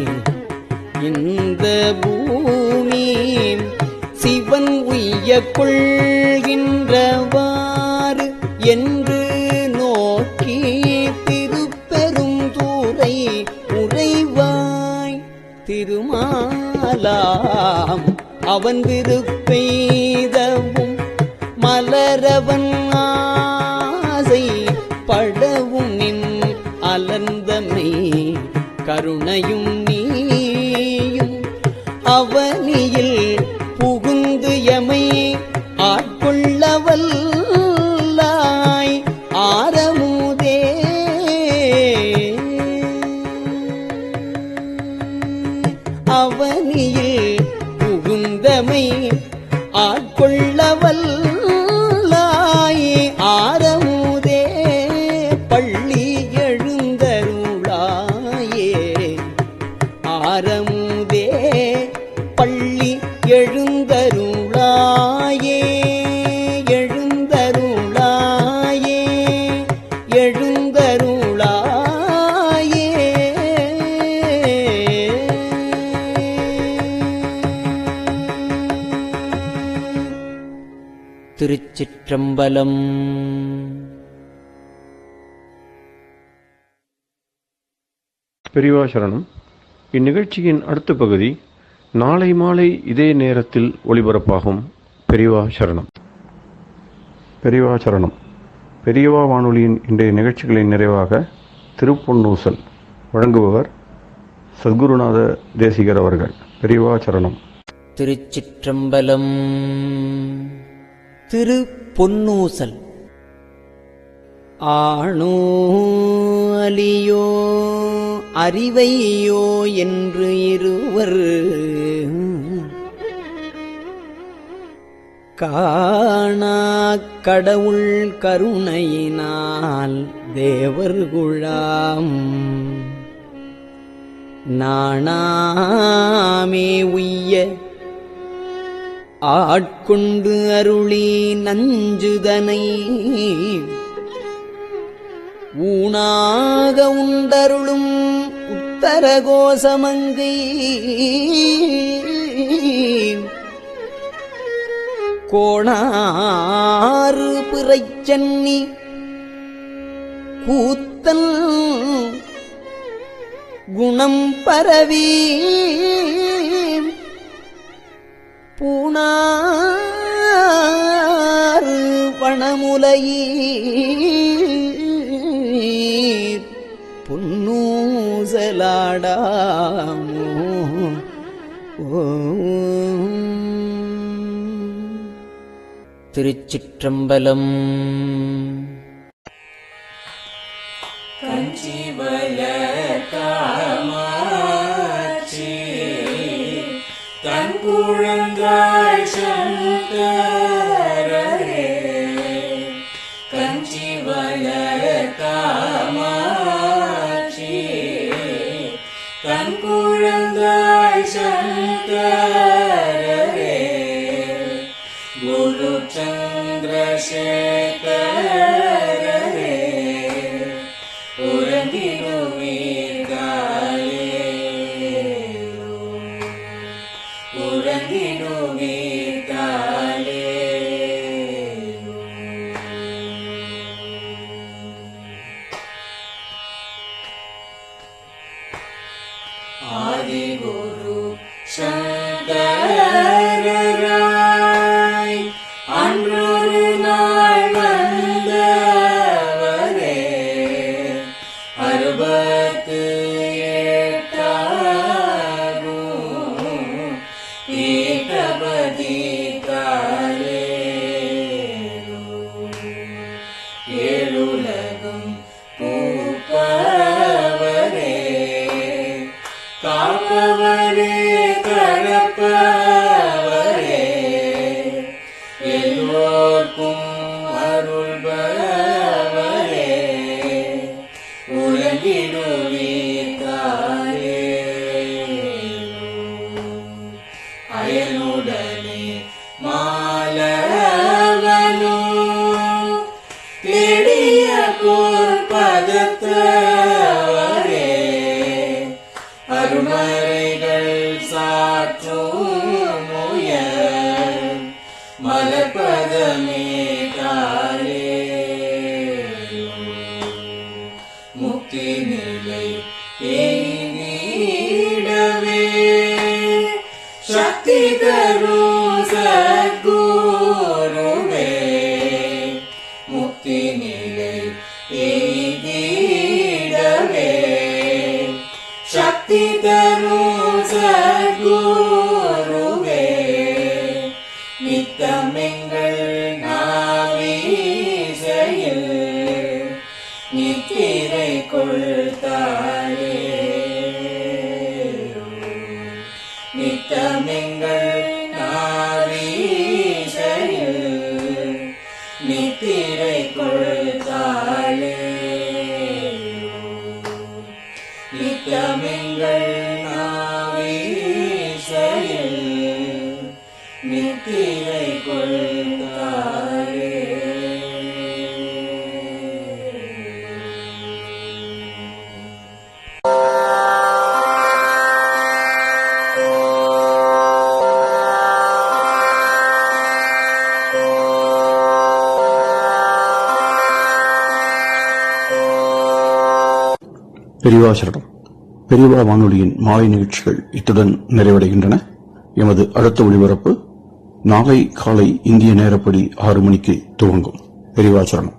இந்த பூமி. சிவன் உய்ய கொள்கின்றவாறு என்று நோக்கி திருப்பெரும் தூரை உறைவாய் திரு மாலாம் அவன் விருப்பெய்தவும் மலரவன் ஆசை படவும் நின் அலர்ந்தமை கருணையும் நீயும் அவனியில் புகுந்து எமை ஆட்கொள்ளவல்லாய் ஆரமுதே. அவனியில் புகுந்தமை ஆட்கொள்ளவல்லாய் ஆரமுதே பள்ளி எழுந்தருளாயே. ஆரமுதே பள்ளி எழுந்தருளாயே எழுந்தருளாயே எழுந்தருளாயே. திருச்சிற்றம்பலம். பெரியவா சரணம். இந்நிகழ்ச்சியின் அடுத்த பகுதி நாளை மாலை இதே நேரத்தில் ஒளிபரப்பாகும். பெரியவா சரணம். பெரியவா சரணம். பெரியவா வானொலியின் இன்றைய நிகழ்ச்சிகளின் நிறைவாக திருப்பொன்னூசல் வழங்குபவர் சத்குருநாத தேசிகர் அவர்கள். பெரியவா சரணம். திருச்சிற்றம்பலம். திரு பொன்னூசல். ஆணோ அலியோ அறிவையோ என்று இருவர் காணா கடவுள் கருணையினால் தேவர்குழாம் நாணாமே உய்ய ஆட்கொண்டு அருளி நஞ்சுதனை ஊனாக உண்டருளும் உத்தரகோசமங்கை கோணாறு பிறைச்சன்னி கூத்தன் குணம் பரவி பூணாறு பணமுலையீர் பொன்னூசலாடாமோ. திருச்சிற்றம்பலம். கஞ்சிவல காமாட்சி தன் குழந்தாய் சங்கரரே. கஞ்சிவல காமாட்சி தன் குழந்தாய் சங்கரரே. குரு சந்திரசேகரரே உறங்கிடுவீர்களேலோ உறங்கிடுவீர்களேலோ. ஆதிகுரு சங்கரராய் அன்றொரு நாள் வந்தவரே. 68 பீட்டபதி காலேலோ. ஏழுலகும் பூப்பவரே காப்பவரே கடப்பவரே எல்லோர்க்கும் அருள்பவரே உறங்கிடுவீர்களேலோ. அயனுடனே மாலவனோ தேடிய பொற்பதத்தவரே அருமறைகள் சாற்றும் முயல் மலர்பதமே காலேலோ. முக்தி நிலை எய்திடவே நித்திரை கொள்தாளே நித்தமெங்கள் நாவீசையில் நித்திரை கொள்தாளே பெரியவா சரணம். பெரியவா வானொலியின் மாலை நிகழ்ச்சிகள் இத்துடன் நிறைவடைகின்றன. எமது அடுத்த ஒளிபரப்பு நாளை காலை இந்திய நேரப்படி 6 மணிக்கு துவங்கும். பெரியவா சரணம்.